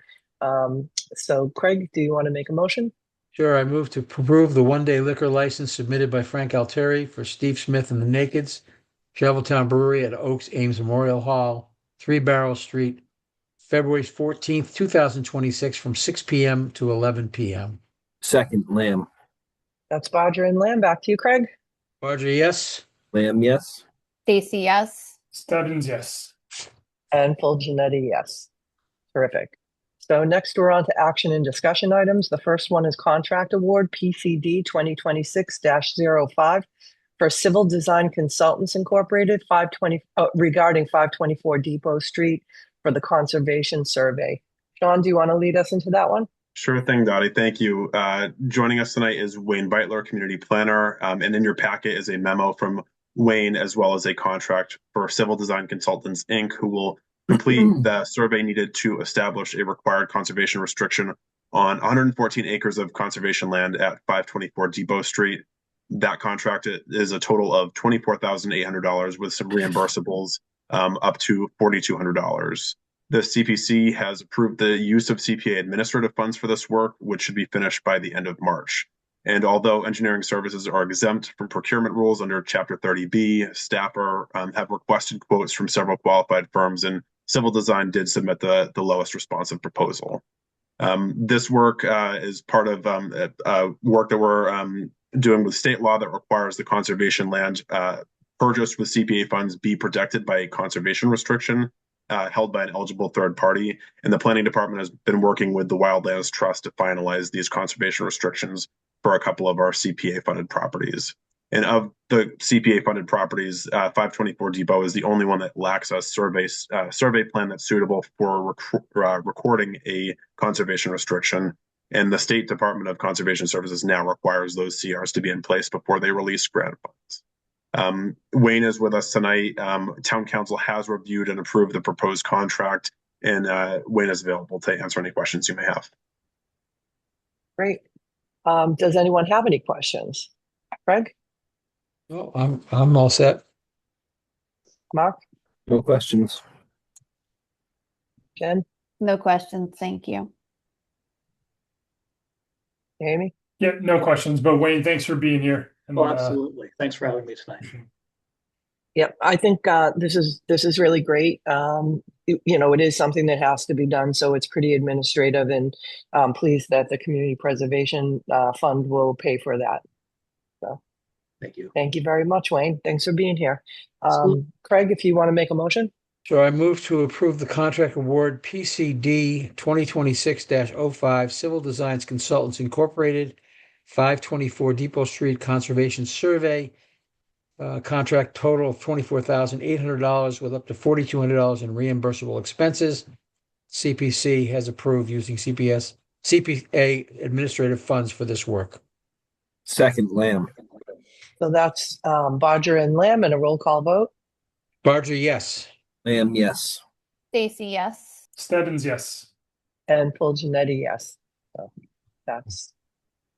So Craig, do you want to make a motion? Sure, I move to approve the one-day liquor license submitted by Frank Altieri for Steve Smith and the Nakeds, Shoveltown Brewery at Oaks Ames Memorial Hall, 3 Barrel Street, February 14th, 2026, from 6 p.m. to 11 p.m. Second, Lamb. That's Bodger and Lamb. Back to you, Craig. Barger, yes. Lamb, yes. Stacy, yes. Stebbins, yes. And full Janetti, yes. Terrific. So next we're on to action and discussion items. The first one is contract award PCD 2026-05 for Civil Design Consultants Incorporated regarding 524 Depot Street for the conservation survey. Sean, do you want to lead us into that one? Sure thing, Dottie. Thank you. Joining us tonight is Wayne Beitler, Community Planner, and in your packet is a memo from Wayne as well as a contract for Civil Design Consultants, Inc., who will complete the survey needed to establish a required conservation restriction on 114 acres of conservation land at 524 Depot Street. That contract is a total of $24,800 with some reimbursables up to $4,200. The CPC has approved the use of CPA administrative funds for this work, which should be finished by the end of March. And although engineering services are exempt from procurement rules under Chapter 30B, staff have requested quotes from several qualified firms, and Civil Design did submit the lowest responsive proposal. This work is part of work that we're doing with state law that requires the conservation land purchased with CPA funds be protected by a conservation restriction. held by an eligible third party, and the planning department has been working with the Wildlands Trust to finalize these conservation restrictions for a couple of our CPA funded properties. And of the CPA funded properties, 524 Depot is the only one that lacks a survey plan that's suitable for recording a conservation restriction. And the State Department of Conservation Services now requires those CRs to be in place before they release grant funds. Wayne is with us tonight. Town Council has reviewed and approved the proposed contract, and Wayne is available to answer any questions you may have. Great. Does anyone have any questions? Craig? No, I'm all set. Mark? No questions. Jen? No questions. Thank you. Amy? Yeah, no questions, but Wayne, thanks for being here. And, Oh, absolutely. Thanks for having me tonight. Yep, I think this is really great. It is something that has to be done, so it's pretty administrative, and I'm pleased that the Community Preservation Fund will pay for that. So, Thank you. thank you very much, Wayne. Thanks for being here. Absolutely. Craig, if you want to make a motion. So I move to approve the contract award PCD 2026-05 Civil Designs Consultants Incorporated, 524 Depot Street Conservation Survey. Contract total of $24,800 with up to $4,200 in reimbursable expenses. CPC has approved using CPA administrative funds for this work. Second, Lamb. So that's Bodger and Lamb, and a roll call vote. Barger, yes. Lamb, yes. Stacy, yes. Stebbins, yes. And Full Janetti, yes. So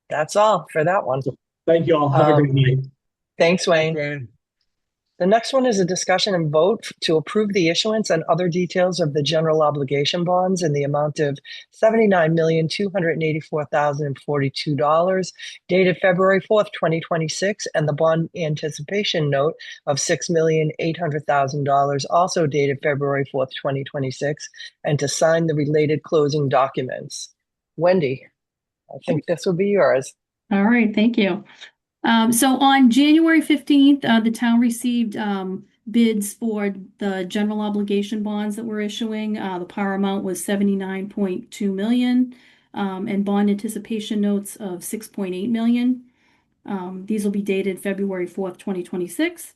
that's all for that one. Thank you all. Have a great night. Thanks, Wayne. Brandon. The next one is a discussion and vote to approve the issuance and other details of the general obligation bonds in the amount of $79,284,042 dated February 4th, 2026, and the bond anticipation note of $6,800,000 also dated February 4th, 2026, and to sign the related closing documents. Wendy, I think this will be yours. All right, thank you. So on January 15th, the town received bids for the general obligation bonds that we're issuing. The par amount was 79.2 million, and bond anticipation notes of 6.8 million. These will be dated February 4th, 2026.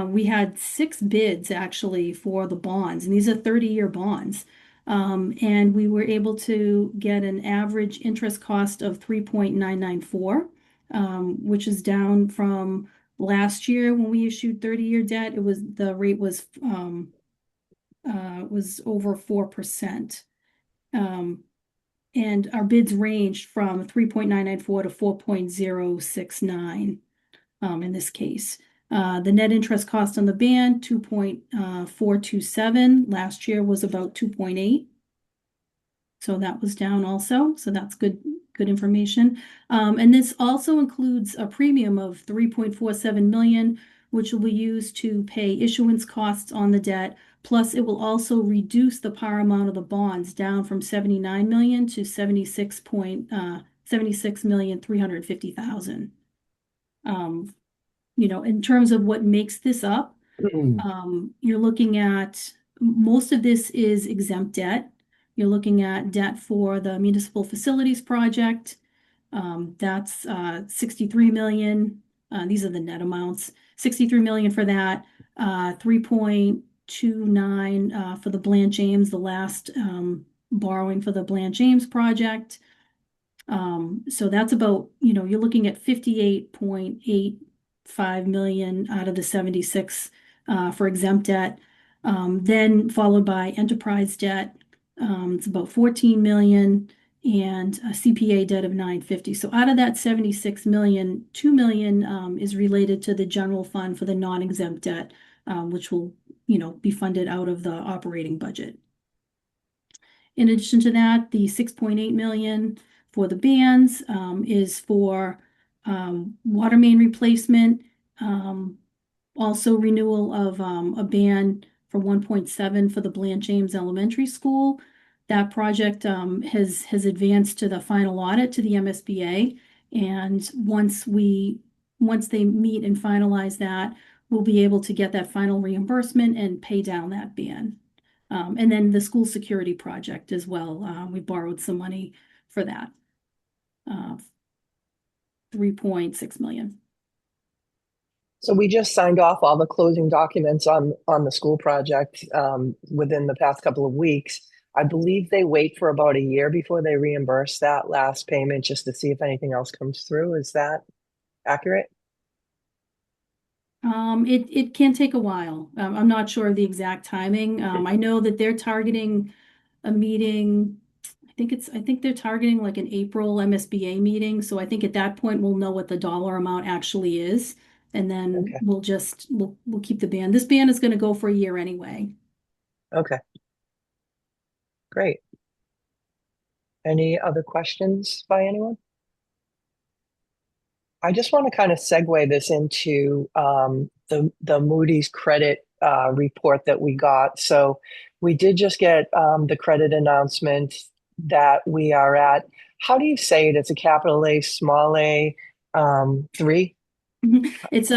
We had 6 bids actually for the bonds, and these are 30-year bonds. And we were able to get an average interest cost of 3.994. Which is down from last year when we issued 30-year debt. The rate was over 4%. And our bids ranged from 3.994 to 4.069 in this case. The net interest cost on the band, 2.427. Last year was about 2.8. So that was down also. So that's good information. And this also includes a premium of 3.47 million, which will be used to pay issuance costs on the debt. Plus, it will also reduce the par amount of the bonds down from 79 million to 76,350,000. In terms of what makes this up, you're looking at most of this is exempt debt. You're looking at debt for the municipal facilities project. That's 63 million. These are the net amounts. 63 million for that. 3.29 for the Bland James, the last borrowing for the Bland James project. So that's about, you're looking at 58.85 million out of the 76 for exempt debt. Then followed by enterprise debt. It's about 14 million and a CPA debt of 950. So out of that 76 million, 2 million is related to the general fund for the non-exempt debt, which will, be funded out of the operating budget. In addition to that, the 6.8 million for the bands is for water main replacement, also renewal of a band for 1.7 for the Bland James Elementary School. That project has advanced to the final audit to the MSBA, and once they meet and finalize that, we'll be able to get that final reimbursement and pay down that band. And then the school security project as well. We borrowed some money for that. 3.6 million. So we just signed off all the closing documents on the school project within the past couple of weeks. I believe they wait for about a year before they reimburse that last payment just to see if anything else comes through. Is that accurate? It can take a while. I'm not sure of the exact timing. I know that they're targeting a meeting. I think they're targeting like an April MSBA meeting. So I think at that point we'll know what the dollar amount actually is. And then Okay. we'll keep the ban. This ban is going to go for a year anyway. Okay. Great. Any other questions by anyone? I just want to kind of segue this into the Moody's credit report that we got. So we did just get the credit announcement that we are at, how do you say it? It's a capital A, small a, 3? It's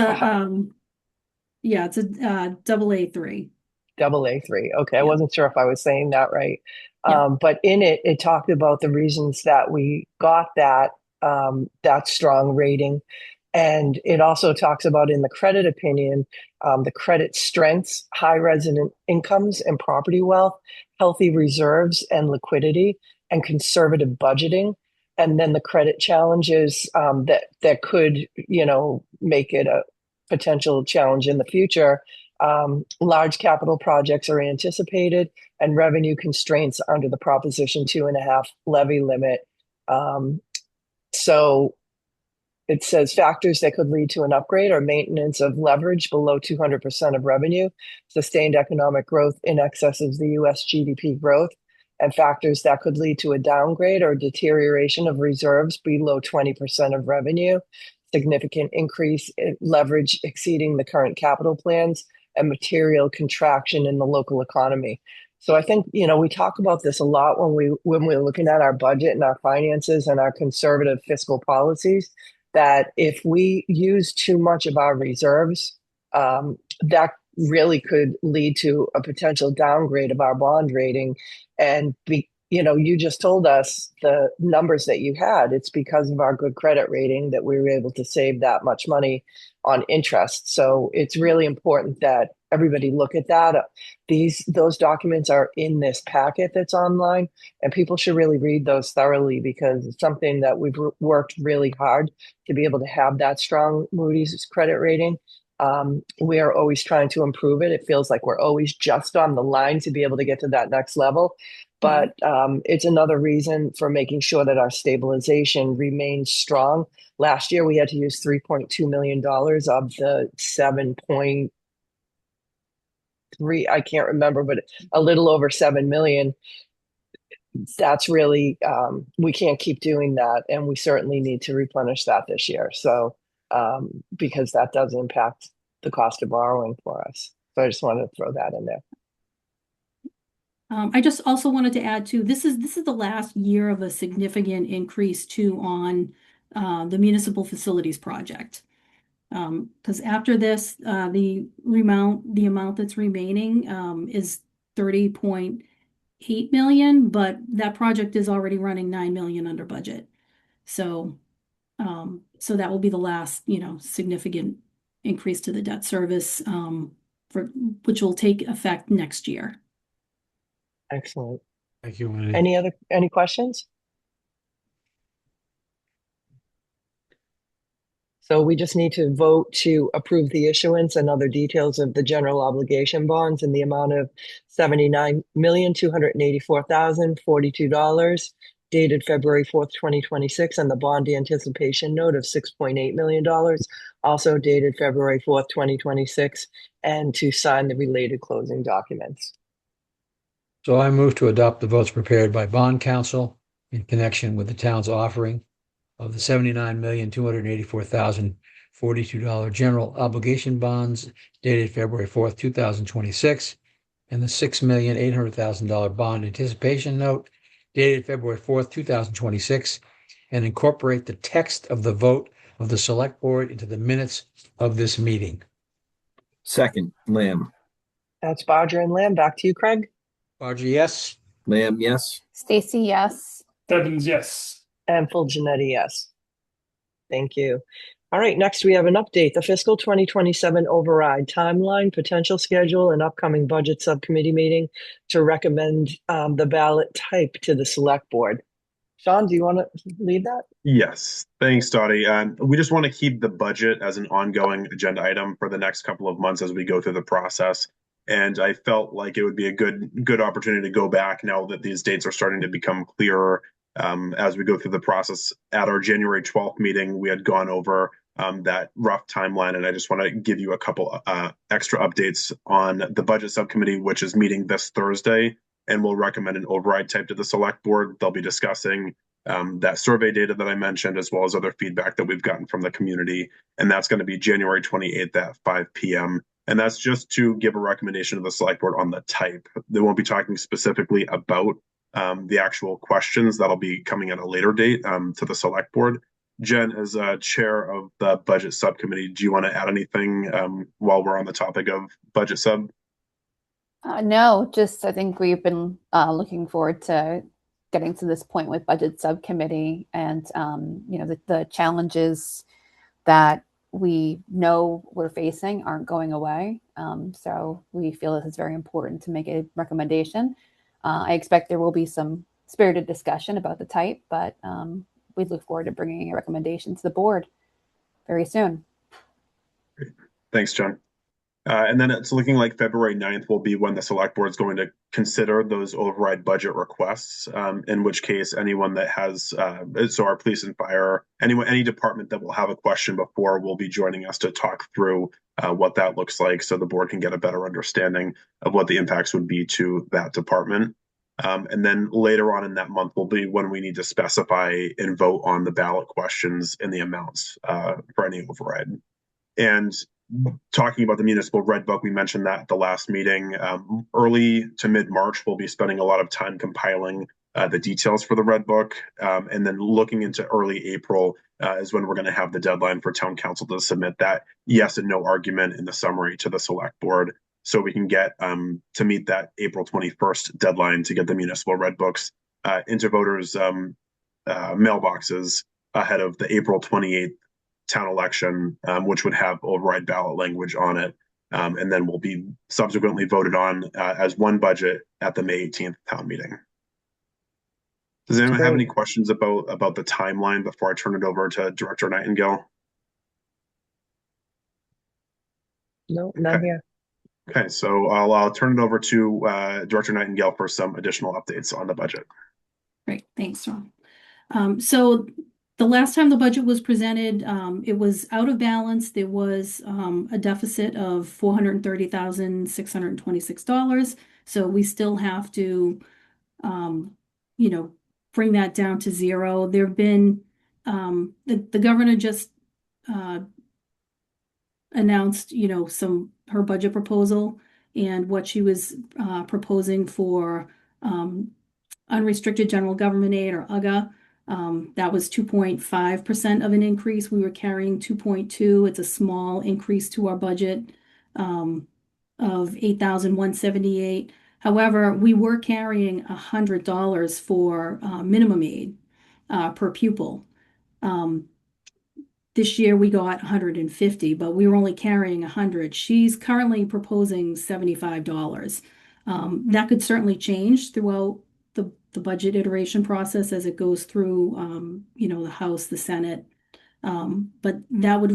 it's a double A3. Double A3. Okay, I Yeah. wasn't sure if I was saying that right. Yeah. But in it, it talked about the reasons that we got that strong rating. And it also talks about in the credit opinion, the credit strengths, high resident incomes and property wealth, healthy reserves and liquidity, and conservative budgeting. And then the credit challenges that could, make it a potential challenge in the future. Large capital projects are anticipated, and revenue constraints under the Proposition 2.5 levy limit. So it says factors that could lead to an upgrade or maintenance of leverage below 200% of revenue, sustained economic growth in excess of the US GDP growth, and factors that could lead to a downgrade or deterioration of reserves below 20% of revenue, significant increase in leverage exceeding the current capital plans, and material contraction in the local economy. So I think, we talk about this a lot when we're looking at our budget and our finances and our conservative fiscal policies, that if we use too much of our reserves, that really could lead to a potential downgrade of our bond rating. And you just told us the numbers that you had. It's because of our good credit rating that we were able to save that much money on interest. So it's really important that everybody look at that. Those documents are in this packet that's online, and people should really read those thoroughly because it's something that we've worked really hard to be able to have that strong Moody's credit rating. We are always trying to improve it. It feels like we're always just on the line to be able to get to that next level. But it's another reason for making sure that our stabilization remains strong. Last year, we had to use $3.2 million of the 7.3, I can't remember, but a little over 7 million. That's really, we can't keep doing that. And we certainly need to replenish that this year. So, because that does impact the cost of borrowing for us. So I just wanted to throw that in there. I just also wanted to add too, this is the last year of a significant increase too on the municipal facilities project. Because after this, the amount that's remaining is 30.8 million, but that project is already running 9 million under budget. So that will be the last, significant increase to the debt service which will take effect next year. Excellent. Thank you, Wendy. Any questions? So we just need to vote to approve the issuance and other details of the general obligation bonds in the amount of $79,284,042 dated February 4th, 2026, and the bond anticipation note of $6.8 million, also dated February 4th, 2026, and to sign the related closing documents. So I move to adopt the votes prepared by bond counsel in connection with the town's offering of the $79,284,042 general obligation bonds dated February 4th, 2026, and the $6,800,000 bond anticipation note dated February 4th, 2026, and incorporate the text of the vote of the select board into the minutes of this meeting. Second, Lamb. That's Bodger and Lamb. Back to you, Craig. Roger, yes. Lamb, yes. Stacy, yes. Stebbins, yes. And full Janetti, yes. Thank you. All right, next we have an update, the fiscal 2027 override timeline, potential schedule, and upcoming budget subcommittee meeting to recommend the ballot type to the select board. Sean, do you want to lead that? Yes, thanks, Dottie. We just want to keep the budget as an ongoing agenda item for the next couple of months as we go through the process. And I felt like it would be a good opportunity to go back now that these dates are starting to become clearer as we go through the process. At our January 12th meeting, we had gone over that rough timeline, and I just want to give you a couple extra updates on the budget subcommittee, which is meeting this Thursday, and will recommend an override type to the select board. They'll be discussing that survey data that I mentioned, as well as other feedback that we've gotten from the community. And that's going to be January 28th at 5 p.m. And that's just to give a recommendation to the select board on the type. They won't be talking specifically about the actual questions. That'll be coming at a later date to the select board. Jen, as chair of the budget subcommittee, do you want to add anything while we're on the topic of budget sub? No, just I think we've been looking forward to getting to this point with budget subcommittee, and the challenges that we know we're facing aren't going away. So we feel this is very important to make a recommendation. I expect there will be some spirited discussion about the type, but we look forward to bringing a recommendation to the board very soon. Great. Thanks, Jen. And then it's looking like February 9th will be when the select board is going to consider those override budget requests, in which case anyone that has, so our police and fire, any department that will have a question before will be joining us to talk through what that looks like so the board can get a better understanding of what the impacts would be to that department. And then later on in that month will be when we need to specify and vote on the ballot questions and the amounts for any override. And talking about the municipal red book, we mentioned that at the last meeting. Early to mid-March, we'll be spending a lot of time compiling the details for the red book, and then looking into early April is when we're going to have the deadline for town council to submit that yes and no argument in the summary to the select board, so we can get to meet that April 21st deadline to get the municipal red books into voters' mailboxes ahead of the April 28th town election, which would have override ballot language on it, and then will be subsequently voted on as one budget at the May 18th town meeting. Does anyone have any questions about the timeline before I turn it over to Director Nightingale? No, not here. Okay, so I'll turn it over to Director Nightingale for some additional updates on the budget. Great, thanks, Ron. So the last time the budget was presented, it was out of balance. There was a deficit of $430,626. So we still have to, bring that down to zero. There have been, the governor just announced, her budget proposal, and what she was proposing for unrestricted general government aid, or UGA. That was 2.5% of an increase. We were carrying 2.2. It's a small increase to our budget of $8,178. However, we were carrying $100 for minimum aid per pupil. This year we got $150, but we were only carrying $100. She's currently proposing $75. That could certainly change throughout the budget iteration process as it goes through, the House, the Senate. But that would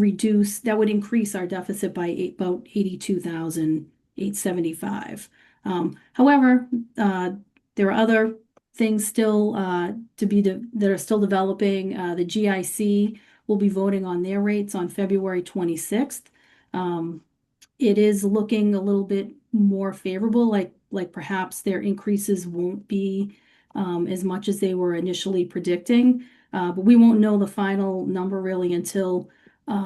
increase our deficit by about $82,875. However, there are other things still that are still developing. The GIC will be voting on their rates on February 26th. It is looking a little bit more favorable, like perhaps their increases won't be as much as they were initially predicting. But we won't know the final number really until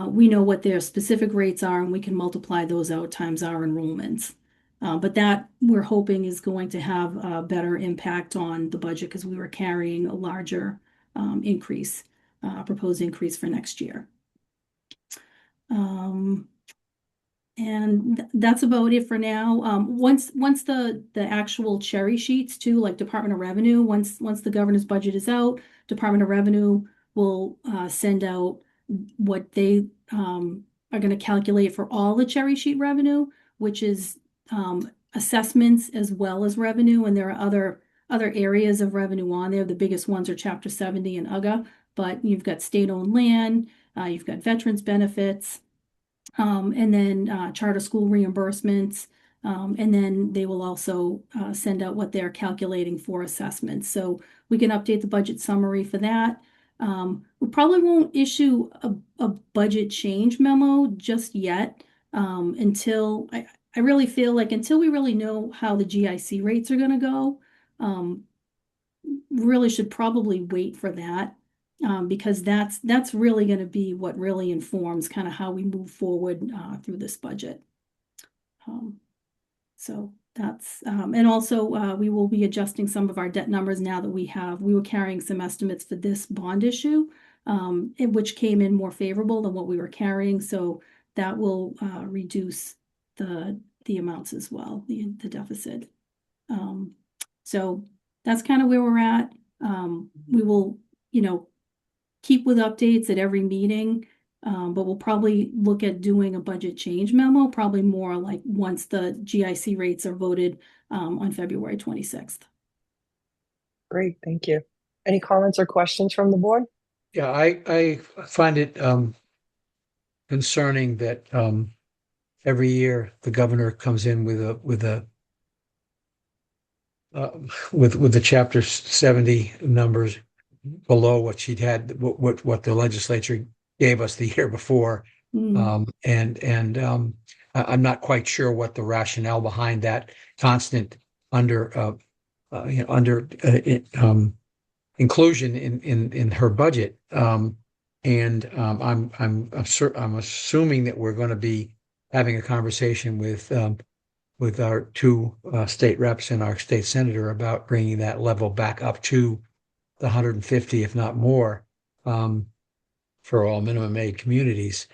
we know what their specific rates are, and we can multiply those out times our enrollments. But that we're hoping is going to have a better impact on the budget because we were carrying a larger proposed increase for next year. That's about it for now. Once the actual cherry sheets too, like Department of Revenue, once the governor's budget is out, Department of Revenue will send out what they are going to calculate for all the cherry sheet revenue, which is assessments as well as revenue, and there are other areas of revenue on there. The biggest ones are Chapter 70 and UGA, but you've got state-owned land, you've got veterans benefits. And then charter school reimbursements. And then they will also send out what they're calculating for assessments. So we can update the budget summary for that. We probably won't issue a budget change memo just yet until I really feel like until we really know how the GIC rates are going to go, really should probably wait for that. Because that's really going to be what really informs kind of how we move forward through this budget. So that's and also we will be adjusting some of our debt numbers now that we were carrying some estimates for this bond issue, which came in more favorable than what we were carrying. So that will reduce the amounts as well, the deficit. So that's kind of where we're at. We will, keep with updates at every meeting, but we'll probably look at doing a budget change memo, probably more like once the GIC rates are voted on February 26th. Great, thank you. Any comments or questions from the board? Yeah, I find it concerning that every year the governor comes in with the Chapter 70 numbers below what she'd had, what the legislature gave us the year before. I'm not quite sure what the rationale behind that constant inclusion in her budget. I'm assuming that we're going to be having a conversation with our two state reps and our state senator about bringing that level back up to the 150, if not more, for all minimum aid communities.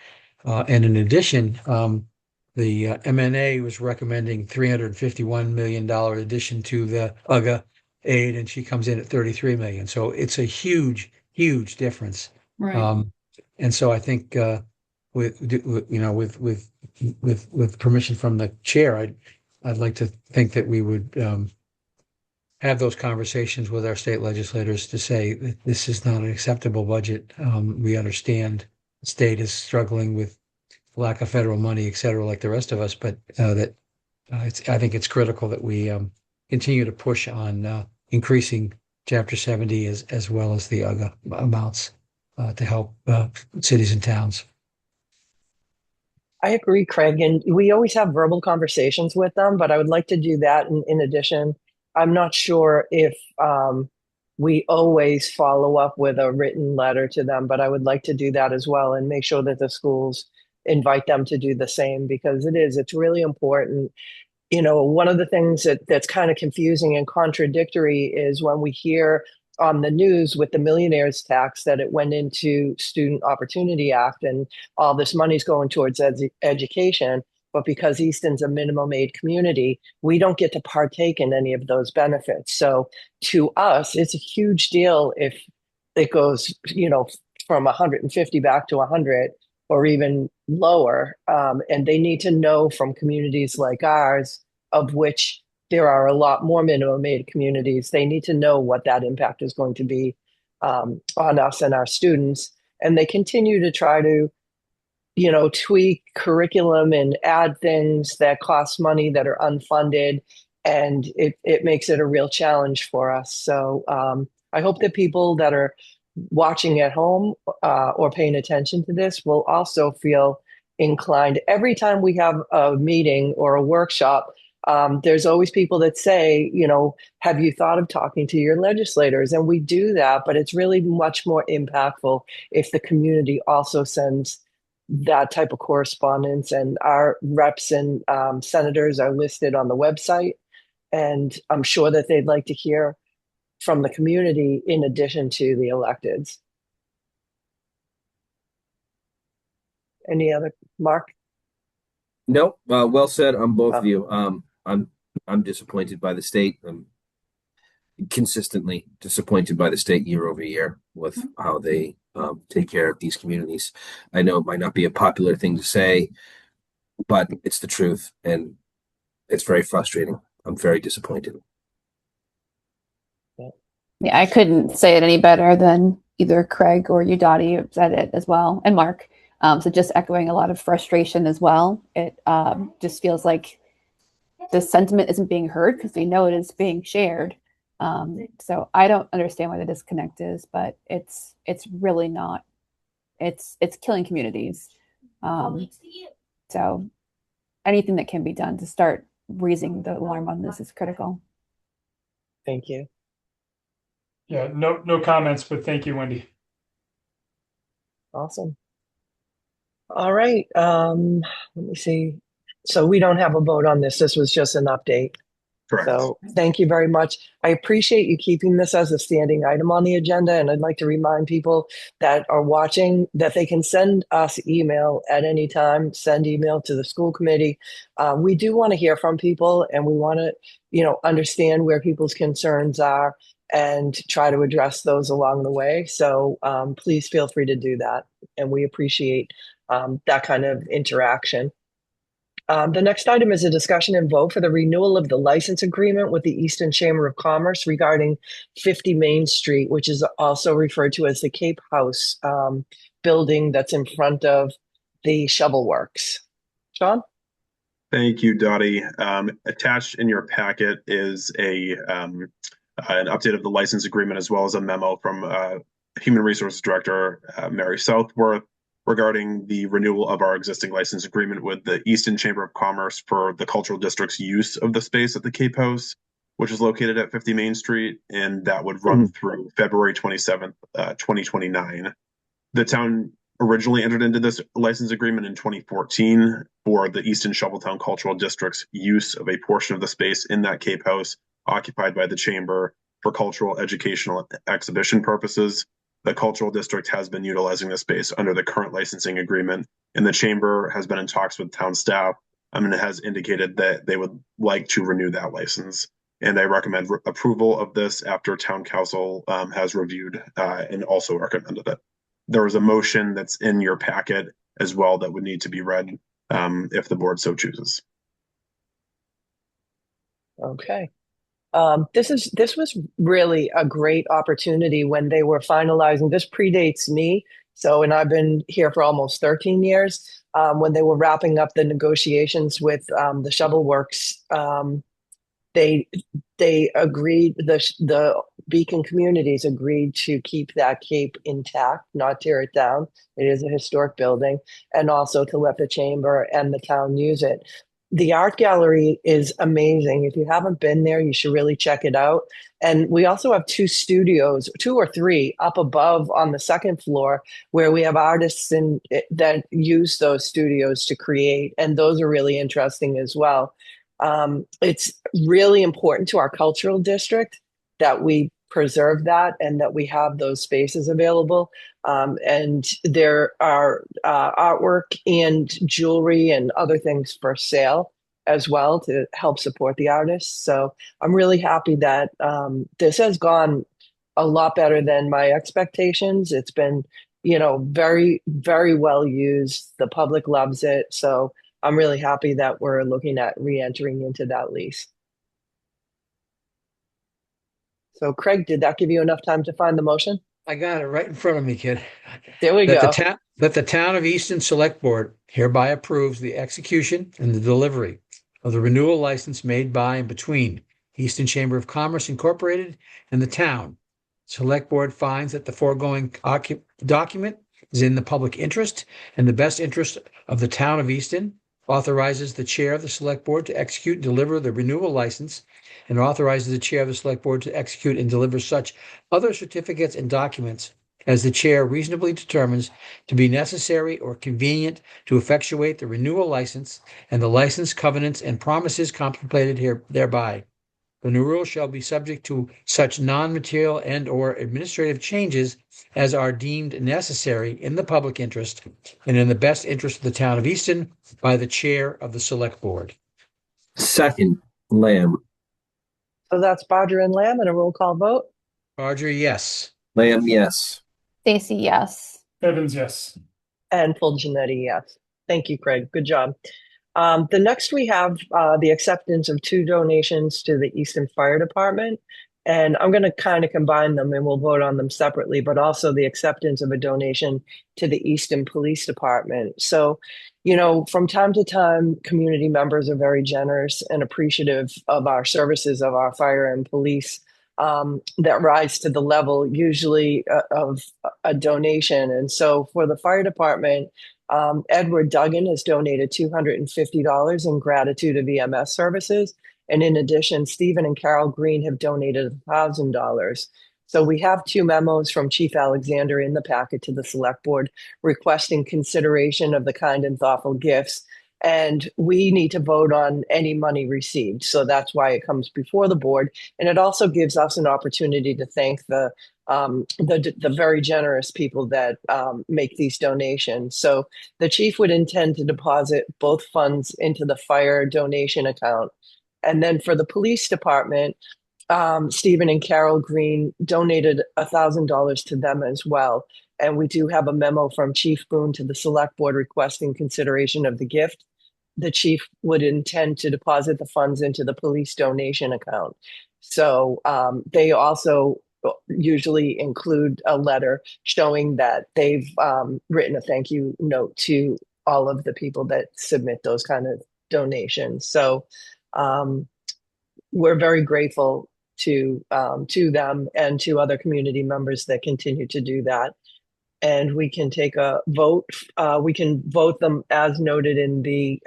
And in addition, the MNA was recommending $351 million addition to the UGA aid, and she comes in at 33 million. So it's a huge, huge difference. Right. And so I think with permission from the chair, I'd like to think that we would have those conversations with our state legislators to say that this is not an acceptable budget. We understand the state is struggling with lack of federal money, et cetera, like the rest of us, but I think it's critical that we continue to push on increasing Chapter 70 as well as the UGA amounts to help cities and towns. I agree, Craig, and we always have verbal conversations with them, but I would like to do that in addition. I'm not sure if we always follow up with a written letter to them, but I would like to do that as well and make sure that the schools invite them to do the same, because it's really important. One of the things that's kind of confusing and contradictory is when we hear on the news with the millionaires tax that it went into Student Opportunity Act and all this money's going towards education. But because Easton's a minimum aid community, we don't get to partake in any of those benefits. So to us, it's a huge deal if it goes, from 150 back to 100 or even lower. And they need to know from communities like ours, of which there are a lot more minimum aid communities. They need to know what that impact is going to be on us and our students. And they continue to try to tweak curriculum and add things that cost money that are unfunded. And it makes it a real challenge for us. So I hope that people that are watching at home or paying attention to this will also feel inclined. Every time we have a meeting or a workshop, there's always people that say, have you thought of talking to your legislators? And we do that, but it's really much more impactful if the community also sends that type of correspondence, and our reps and senators are listed on the website. And I'm sure that they'd like to hear from the community in addition to the electeds. Any other, Mark? No, well said on both of Oh. you. I'm disappointed by the state. I'm consistently disappointed by the state year over year with how they take care of these communities. I know it might not be a popular thing to say, but it's the truth, and it's very frustrating. I'm very disappointed. Yeah, I couldn't say it any better than either Craig or you, Dottie, said it as well, and Mark. So just echoing a lot of frustration as well. It just feels like the sentiment isn't being heard because they know it is being shared. So I don't understand why the disconnect is, but it's really not. It's killing communities. So anything that can be done to start raising the alarm on this is critical. Thank you. Yeah, no comments, but thank you, Wendy. Awesome. All right. Let me see. So we don't have a vote on this. This was just an update. Correct. So thank you very much. I appreciate you keeping this as a standing item on the agenda. And I'd like to remind people that are watching that they can send us email at any time, send email to the school committee. We do want to hear from people, and we want to, understand where people's concerns are and try to address those along the way. So please feel free to do that. And we appreciate that kind of interaction. The next item is a discussion and vote for the renewal of the license agreement with the Easton Chamber of Commerce regarding 50 Main Street, which is also referred to as the Cape House building that's in front of the Shovel Works. Sean? Thank you, Dottie. Attached in your packet is an update of the license agreement, as well as a memo from Human Resources Director Mary Southworth regarding the renewal of our existing license agreement with the Easton Chamber of Commerce for the Cultural District's use of the space at the Cape House, which is located at 50 Main Street, and that would run through February 27th, 2029. The town originally entered into this license agreement in 2014 for the Easton Shoveltown Cultural District's use of a portion of the space in that Cape House occupied by the Chamber for cultural, educational, exhibition purposes. The cultural district has been utilizing the space under the current licensing agreement, and the Chamber has been in talks with town staff and has indicated that they would like to renew that license. And I recommend approval of this after town council has reviewed and also recommended it. There is a motion that's in your packet as well that would need to be read if the board so chooses. Okay. This was really a great opportunity when they were finalizing. This predates me, and I've been here for almost 13 years. When they were wrapping up the negotiations with the Shovel Works, they agreed. The Beacon Communities agreed to keep that cape intact, not tear it down. It is a historic building, and also to let the chamber and the town use it. The art gallery is amazing. If you haven't been there, you should really check it out. And we also have 2 studios, 2 or 3 up above on the second floor, where we have artists that use those studios to create. And those are really interesting as well. It's really important to our cultural district that we preserve that and that we have those spaces available. And there are artwork and jewelry and other things for sale as well to help support the artists. So I'm really happy that this has gone a lot better than my expectations. It's been, very, very well used. The public loves it. So I'm really happy that we're looking at re-entering into that lease. So Craig, did that give you enough time to find the motion? I got it right in front of me, kid. There we go. That the Town of Easton Select Board hereby approves the execution and the delivery of the renewal license made by and between Easton Chamber of Commerce Incorporated and the town. Select Board finds that the foregoing document is in the public interest and the best interest of the Town of Easton, authorizes the chair of the Select Board to execute and deliver the renewal license, and authorizes the chair of the Select Board to execute and deliver such other certificates and documents as the chair reasonably determines to be necessary or convenient to effectuate the renewal license and the license covenants and promises contemplated thereby. The new rules shall be subject to such non-material and/or administrative changes as are deemed necessary in the public interest and in the best interest of the town of Easton by the chair of the select board. Second, Lamb. So that's Bodger and Lamb and a roll call vote. Barger, yes. Lamb, yes. Stacy, yes. Evans, yes. And full Janetti, yes. Thank you, Craig. Good job. The next we have the acceptance of 2 donations to the Easton Fire Department. And I'm going to kind of combine them and we'll vote on them separately, but also the acceptance of a donation to the Easton Police Department. So, you know, from time to time, community members are very generous and appreciative of our services of our fire and police that rise to the level usually of a donation. And so for the fire department, Edward Duggan has donated $250 in gratitude of EMS services. And in addition, Stephen and Carol Green have donated $1,000. So we have 2 memos from Chief Alexander in the packet to the select board requesting consideration of the kind and thoughtful gifts. And we need to vote on any money received. So that's why it comes before the board. And it also gives us an opportunity to thank the very generous people that make these donations. So the chief would intend to deposit both funds into the fire donation account. And then for the police department, Stephen and Carol Green donated $1,000 to them as well. And we do have a memo from Chief Boone to the select board requesting consideration of the gift. The chief would intend to deposit the funds into the police donation account. So they also usually include a letter showing that they've written a thank you note to all of the people that submit those kind of donations. So we're very grateful to them and to other community members that continue to do that. And we can take a vote. We can vote them as noted in the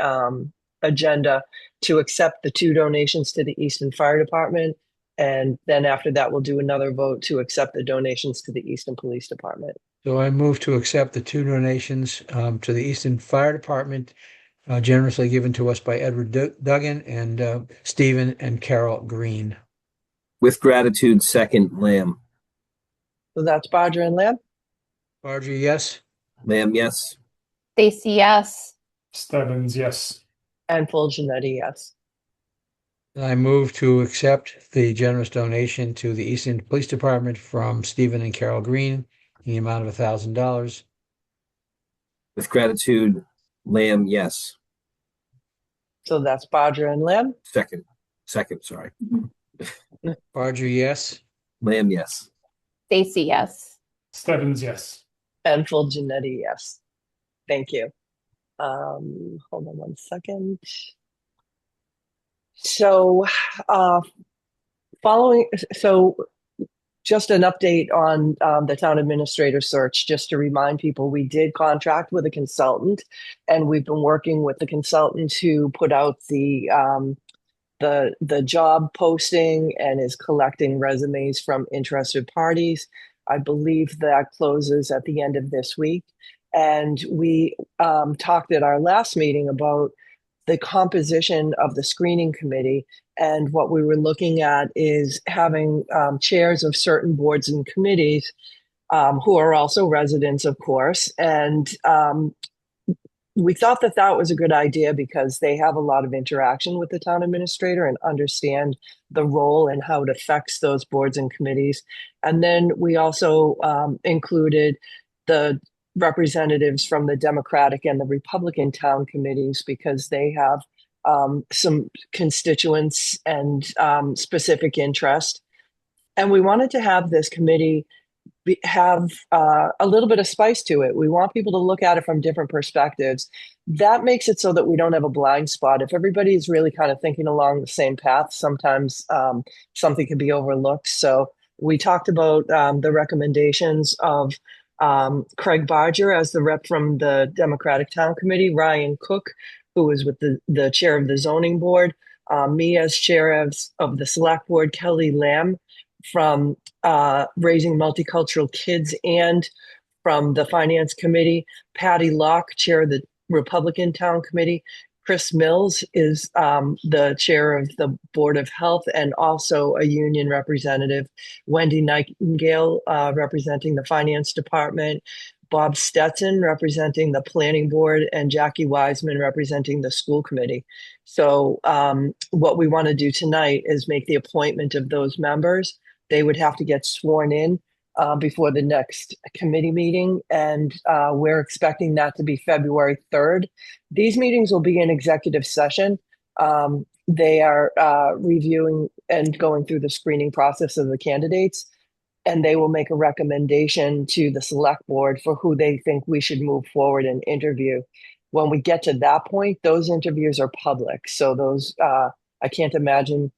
agenda to accept the 2 donations to the Easton Fire Department. And then after that, we'll do another vote to accept the donations to the Easton Police Department. So I move to accept the 2 donations to the Easton Fire Department, generously given to us by Edward Duggan and Stephen and Carol Green. With gratitude, second, Lamb. So that's Bodger and Lamb. Barger, yes. Lamb, yes. Stacy, yes. Stebbins, yes. And full Janetti, yes. I move to accept the generous donation to the Easton Police Department from Stephen and Carol Green in the amount of $1,000. With gratitude, Lamb, yes. So that's Bodger and Lamb. Second, sorry. Barger, yes. Lamb, yes. Stacy, yes. Stebbins, yes. And full Janetti, yes. Thank you. Hold on one second. So just an update on the town administrator search, just to remind people, we did contract with a consultant and we've been working with the consultant to put out the job posting and is collecting resumes from interested parties. I believe that closes at the end of this week. And we talked at our last meeting about the composition of the screening committee. And what we were looking at is having chairs of certain boards and committees who are also residents, of course. And we thought that that was a good idea because they have a lot of interaction with the town administrator and understand the role and how it affects those boards and committees. And then we also included the representatives from the Democratic and the Republican town committees because they have some constituents and specific interest. And we wanted to have this committee have a little bit of spice to it. We want people to look at it from different perspectives. That makes it so that we don't have a blind spot. If everybody is really kind of thinking along the same path, sometimes something can be overlooked. So we talked about the recommendations of Craig Barger as the rep from the Democratic Town Committee, Ryan Cook, who was with the chair of the zoning board, me as chair of the select board, Kelly Lamb from Raising Multicultural Kids and from the Finance Committee, Patty Locke, chair of the Republican Town Committee, Chris Mills is the chair of the Board of Health and also a union representative. Wendy Nightingale representing the Finance Department. Bob Stetson representing the Planning Board, and Jackie Wiseman representing the School Committee. So what we want to do tonight is make the appointment of those members. They would have to get sworn in before the next committee meeting, and we're expecting that to be February 3rd. These meetings will be in executive session. They are reviewing and going through the screening process of the candidates, and they will make a recommendation to the select board for who they think we should move forward and interview. When we get to that point, those interviews are public. So those, I can't imagine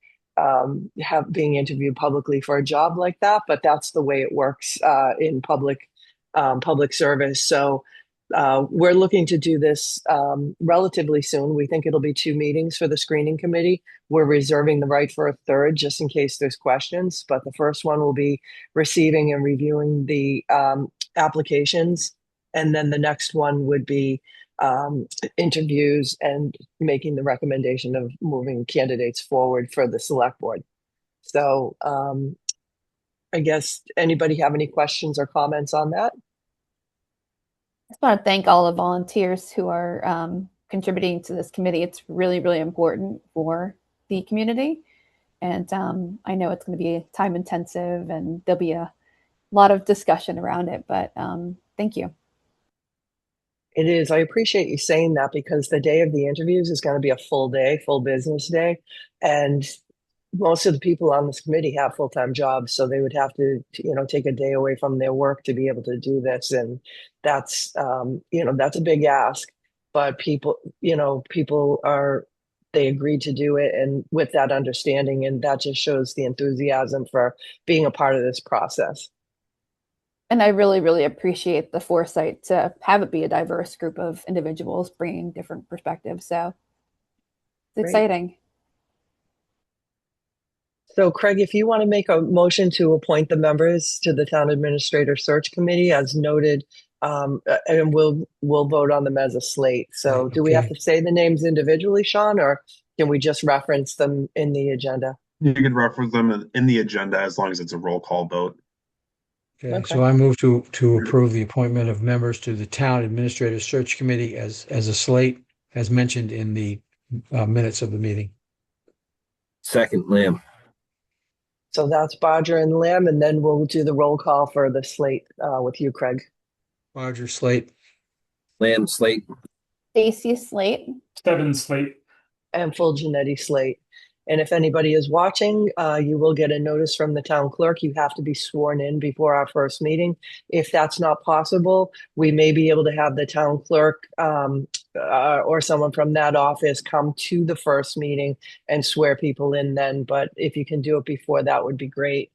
being interviewed publicly for a job like that, but that's the way it works in public service. So we're looking to do this relatively soon. We think it'll be 2 meetings for the screening committee. We're reserving the right for a third just in case there's questions, but the first one will be receiving and reviewing the applications. And then the next one would be interviews and making the recommendation of moving candidates forward for the select board. So I guess anybody have any questions or comments on that? I just want to thank all the volunteers who are contributing to this committee. It's really, really important for the community. And I know it's going to be time intensive and there'll be a lot of discussion around it, but thank you. It is. I appreciate you saying that because the day of the interviews is going to be a full day, full business day. And most of the people on this committee have full-time jobs, so they would have to, take a day away from their work to be able to do this. And that's, that's a big ask, but people they agreed to do it. And with that understanding, and that just shows the enthusiasm for being a part of this process. And I really, really appreciate the foresight to have it be a diverse group of individuals bringing different perspectives. So it's exciting. So Craig, if you want to make a motion to appoint the members to the Town Administrator Search Committee as noted, and we'll vote on them as a slate. So do we have to say the names individually, Sean, or can we just reference them in the agenda? You can reference them in the agenda as long as it's a roll call vote. Okay. So I move to approve the appointment of members to the Town Administrator Search Committee as a slate, as mentioned in the minutes of the meeting. Second, Lamb. So that's Bodger and Lamb, and then we'll do the roll call for the slate with you, Craig. Bodger, slate. Lamb, slate. Stacy, slate. Stebbins, slate. And full Janetti, slate. And if anybody is watching, you will get a notice from the town clerk. You have to be sworn in before our first meeting. If that's not possible, we may be able to have the town clerk or someone from that office come to the first meeting and swear people in then. But if you can do it before, that would be great.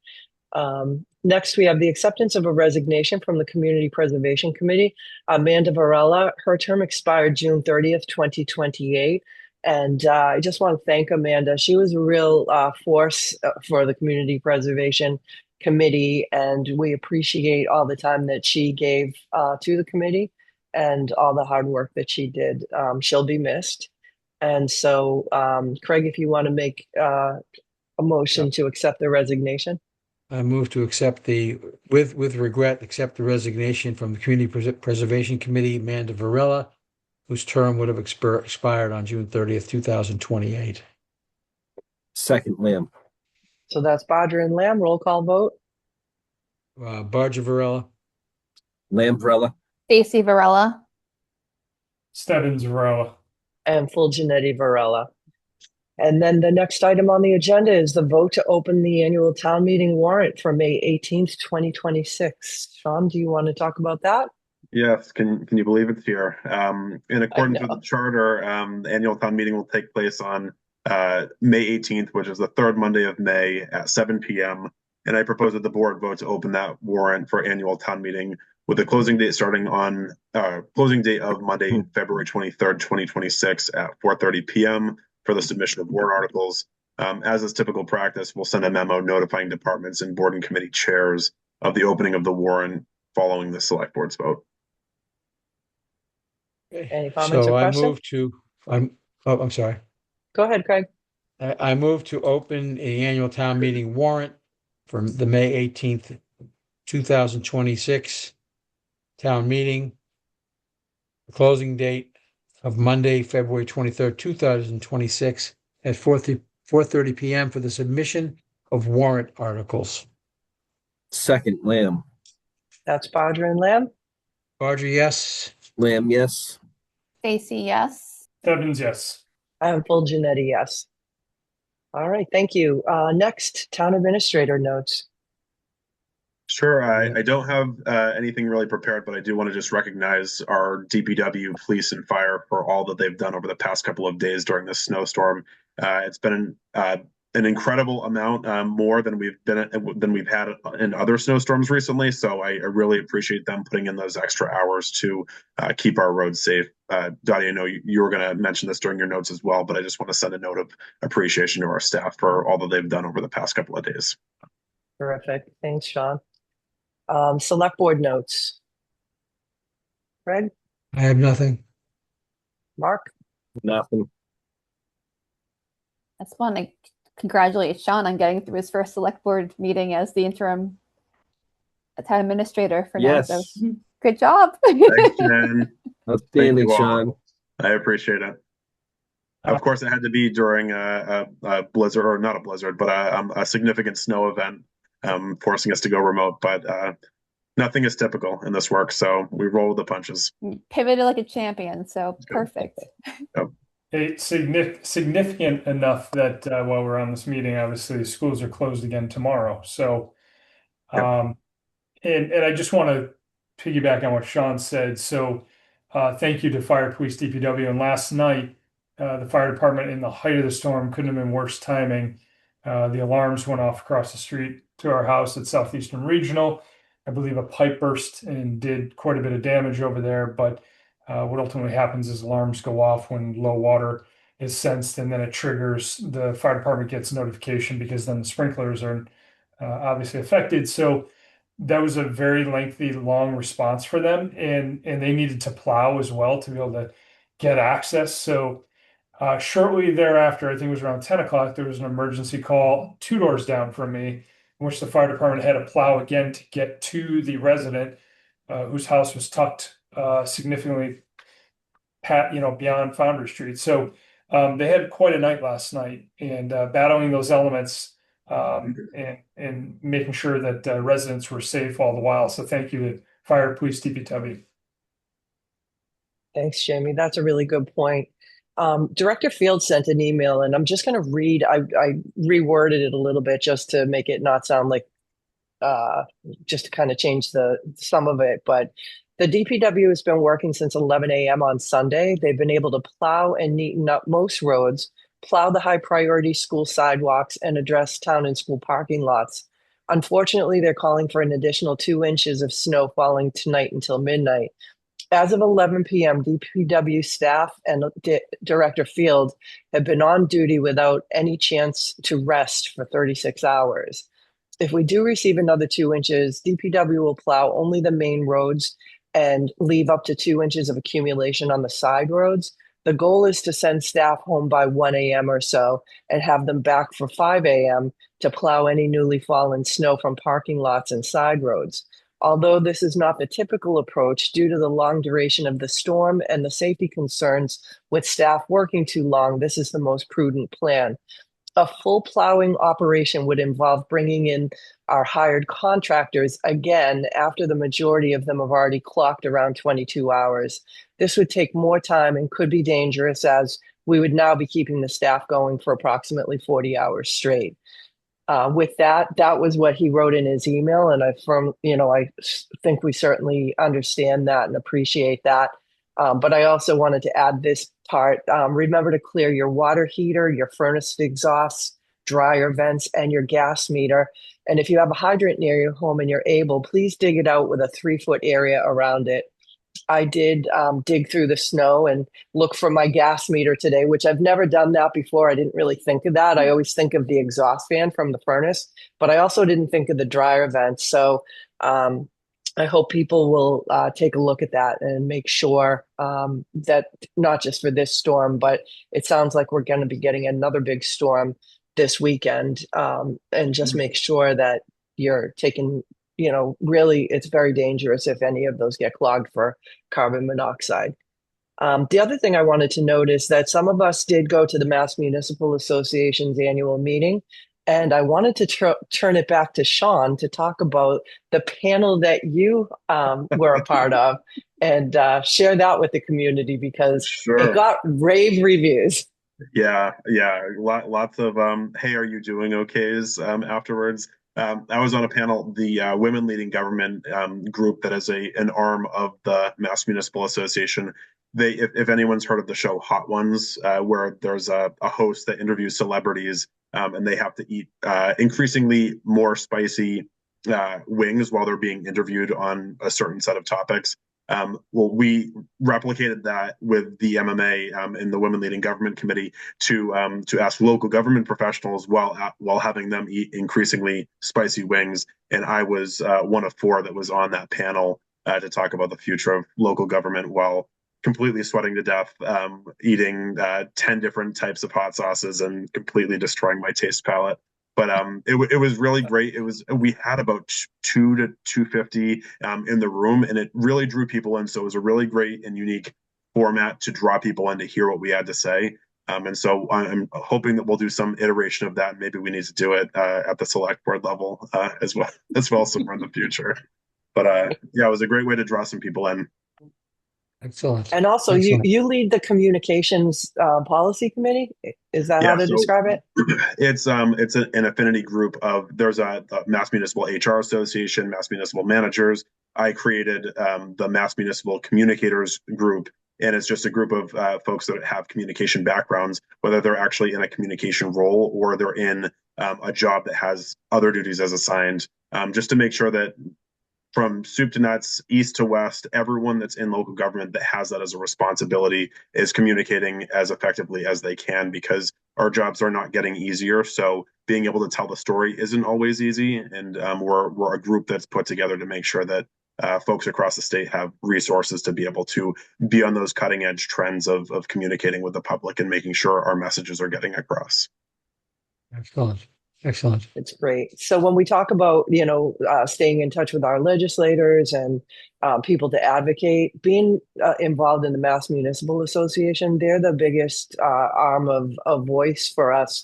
Next, we have the acceptance of a resignation from the Community Preservation Committee. Amanda Varela, her term expired June 30th, 2028. And I just want to thank Amanda. She was a real force for the Community Preservation Committee, and we appreciate all the time that she gave to the committee and all the hard work that she did. She'll be missed. And so, Craig, if you want to make a motion to accept the resignation. I move to accept with regret, accept the resignation from the Community Preservation Committee, Amanda Varela, whose term would have expired on June 30th, 2028. Second, Lamb. So that's Bodger and Lamb. Roll call vote. Bodger, Varela. Lamb, Varela. Stacy, Varela. Stebbins, Varela. And full Janetti, Varela. And then the next item on the agenda is the vote to open the annual town meeting warrant for May 18th, 2026. Sean, do you want to talk about that? Yes, can you believe it's here? In accordance with the charter, the annual town meeting will take place on May 18th, which is the third Monday of May at 7 p.m. And I propose that the board vote to open that warrant for annual town meeting with the closing date starting on closing date of Monday, February 23rd, 2026 at 4:30 p.m. for the submission of warrant articles. As is typical practice, we'll send a memo notifying departments and board and committee chairs of the opening of the warrant following the select board's vote. Any comments or questions? Oh, I'm sorry. Go ahead, Craig. I move to open the annual town meeting warrant for the May 18th, 2026 town meeting. The closing date of Monday, February 23rd, 2026 at 4:30 p.m. for the submission of warrant articles. Second, Lamb. That's Bodger and Lamb. Barger, yes. Lamb, yes. Stacy, yes. Stebbins, yes. I am full Janetti, yes. All right, thank you. Next, town administrator notes. Sure. I don't have anything really prepared, but I do want to just recognize our DPW, police, and fire for all that they've done over the past couple of days during this snowstorm. It's been an incredible amount more than we've had in other snowstorms recently. So I really appreciate them putting in those extra hours to keep our roads safe. Dottie, I know you were going to mention this during your notes as well, but I just want to send a note of appreciation to our staff for all that they've done over the past couple of days. Terrific. Thanks, Sean. Select board notes. Craig, I have nothing. Mark, Nothing. I just want to congratulate Sean on getting through his first select board meeting as the interim town administrator for now. Yes. So good job. Thanks, Jen. Outstanding, Thank you all. Sean. I appreciate it. Of course, it had to be during a blizzard, or not a blizzard, but a significant snow event, forcing us to go remote. But nothing is typical in this work, so we roll with the punches. Pivoted like a champion, so perfect. It's significant enough that while we're on this meeting, obviously schools are closed again tomorrow. So, and I just want to piggyback on what Sean said. So, thank you to Fire, Police, DPW. And last night, the fire department, in the height of the storm, couldn't have been worse timing. The alarms went off across the street to our house at Southeastern Regional. I believe a pipe burst and did quite a bit of damage over there. But what ultimately happens is alarms go off when low water is sensed, and then it triggers, the fire department gets notification, because then the sprinklers are obviously affected. So that was a very lengthy, long response for them, and they needed to plow as well to be able to get access. So shortly thereafter, I think it was around 10 o'clock, there was an emergency call 2 doors down from me, in which the fire department had to plow again to get to the resident whose house was tucked significantly beyond Foundry Street. So they had quite a night last night, and battling those elements and making sure that residents were safe all the while. So thank you to Fire, Police, DPW. thanks, Jamie. That's a really good point. Director Field sent an email, and I'm just going to read. I reworded it a little bit just to make it not sound like, just to kind of change some of it. But the DPW has been working since 11 a.m. on Sunday. They've been able to plow and neaten up most roads, plow the high priority school sidewalks, and address town and school parking lots. Unfortunately, they're calling for an additional 2 inches of snow falling tonight until midnight. As of 11 p.m., DPW staff and Director Field have been on duty without any chance to rest for 36 hours. If we do receive another 2 inches, DPW will plow only the main roads and leave up to 2 inches of accumulation on the side roads. The goal is to send staff home by 1 a.m. or so and have them back for 5 a.m. to plow any newly fallen snow from parking lots and side roads. Although this is not the typical approach due to the long duration of the storm and the safety concerns with staff working too long, this is the most prudent plan. A full plowing operation would involve bringing in our hired contractors again after the majority of them have already clocked around 22 hours. This would take more time and could be dangerous, as we would now be keeping the staff going for approximately 40 hours straight. With that was what he wrote in his email, and I think we certainly understand that and appreciate that. But I also wanted to add this part. Remember to clear your water heater, your furnace exhausts, dryer vents, and your gas meter. And if you have a hydrant near your home and you're able, please dig it out with a 3-foot area around it. I did dig through the snow and look for my gas meter today, which I've never done that before. I didn't really think of that. I always think of the exhaust fan from the furnace, but I also didn't think of the dryer vent. So I hope people will take a look at that and make sure that not just for this storm, but it sounds like we're going to be getting another big storm this weekend, and just make sure that you're taking, really it's very dangerous if any of those get clogged for carbon monoxide. The other thing I wanted to note is that some of us did go to the Mass Municipal Association's annual meeting, and I wanted to turn it back to Sean to talk about the panel that you were a part of and share that with the community because it got rave reviews. Yeah. Lots of hey, are you doing okays afterwards. I was on a panel, the Women Leading Government group that is an arm of the Mass Municipal Association. If anyone's heard of the show Hot Ones, where there's a host that interviews celebrities, and they have to eat increasingly more spicy wings while they're being interviewed on a certain set of topics. Well, we replicated that with the MMA in the Women Leading Government Committee to ask local government professionals while having them eat increasingly spicy wings. And I was one of 4 that was on that panel to talk about the future of local government while completely sweating to death, eating 10 different types of hot sauces and completely destroying my taste palette. But it was really great. We had about 2 to 250 in the room, and it really drew people in. So it was a really great and unique format to draw people in to hear what we had to say. And so I'm hoping that we'll do some iteration of that. Maybe we need to do it at the select board level as well somewhere in the future. But yeah, it was a great way to draw some people in. Excellent. And also, you lead the communications policy committee. Is that how to describe it? It's an affinity group of. There's a Mass Municipal HR Association, Mass Municipal Managers. I created the Mass Municipal Communicators group, and it's just a group of folks that have communication backgrounds, whether they're actually in a communication role or they're in a job that has other duties as assigned, just to make sure that from soup to nuts, east to west, everyone that's in local government that has that as a responsibility is communicating as effectively as they can, because our jobs are not getting easier. So being able to tell the story isn't always easy. And we're a group that's put together to make sure that folks across the state have resources to be able to be on those cutting edge trends of communicating with the public and making sure our messages are getting across. Excellent. It's great. So when we talk about, staying in touch with our legislators and people to advocate, being involved in the Mass Municipal Association, they're the biggest arm of voice for us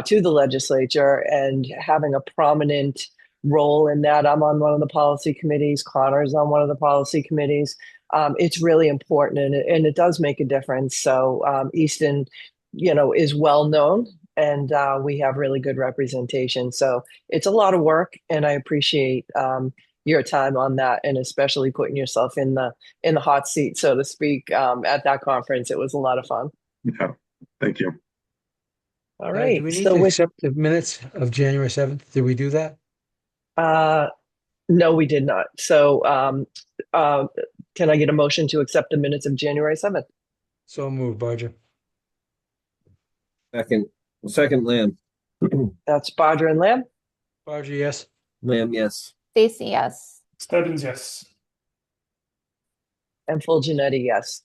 to the legislature, and having a prominent role in that. I'm on one of the policy committees. Connor's on one of the policy committees. It's really important, and it does make a difference. So Easton, is well known. And we have really good representation. So it's a lot of work, and I appreciate your time on that, and especially putting yourself in the hot seat, so to speak, at that conference. It was a lot of fun. Yeah, thank you. All right. Do we need to accept the minutes of January 7th? Did we do that? No, we did not. So can I get a motion to accept the minutes of January 7th? So moved, Barger. Second, Lamb. That's Bodger and Lamb. Barger, yes. Lamb, yes. Stacy, yes. Stebbins, yes. And full Janetti, yes.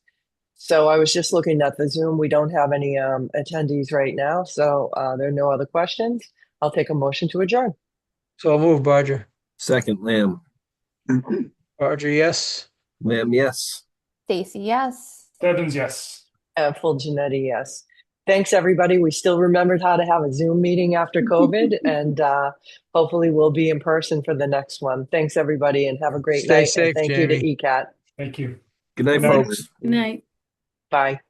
So I was just looking at the Zoom. We don't have any attendees right now. So there are no other questions. I'll take a motion to adjourn. So moved, Barger. Second, Lamb. Barger, yes. Lamb, yes. Stacy, yes. Stebbins, yes. And full Janetti, yes. Thanks, everybody. We still remembered how to have a Zoom meeting after COVID, and hopefully we'll be in person for the next one. Thanks, everybody, and have a great night. Stay safe, and thank Jamie. you to ECAT. Thank you. Good night, Good night. folks. Good night. Bye.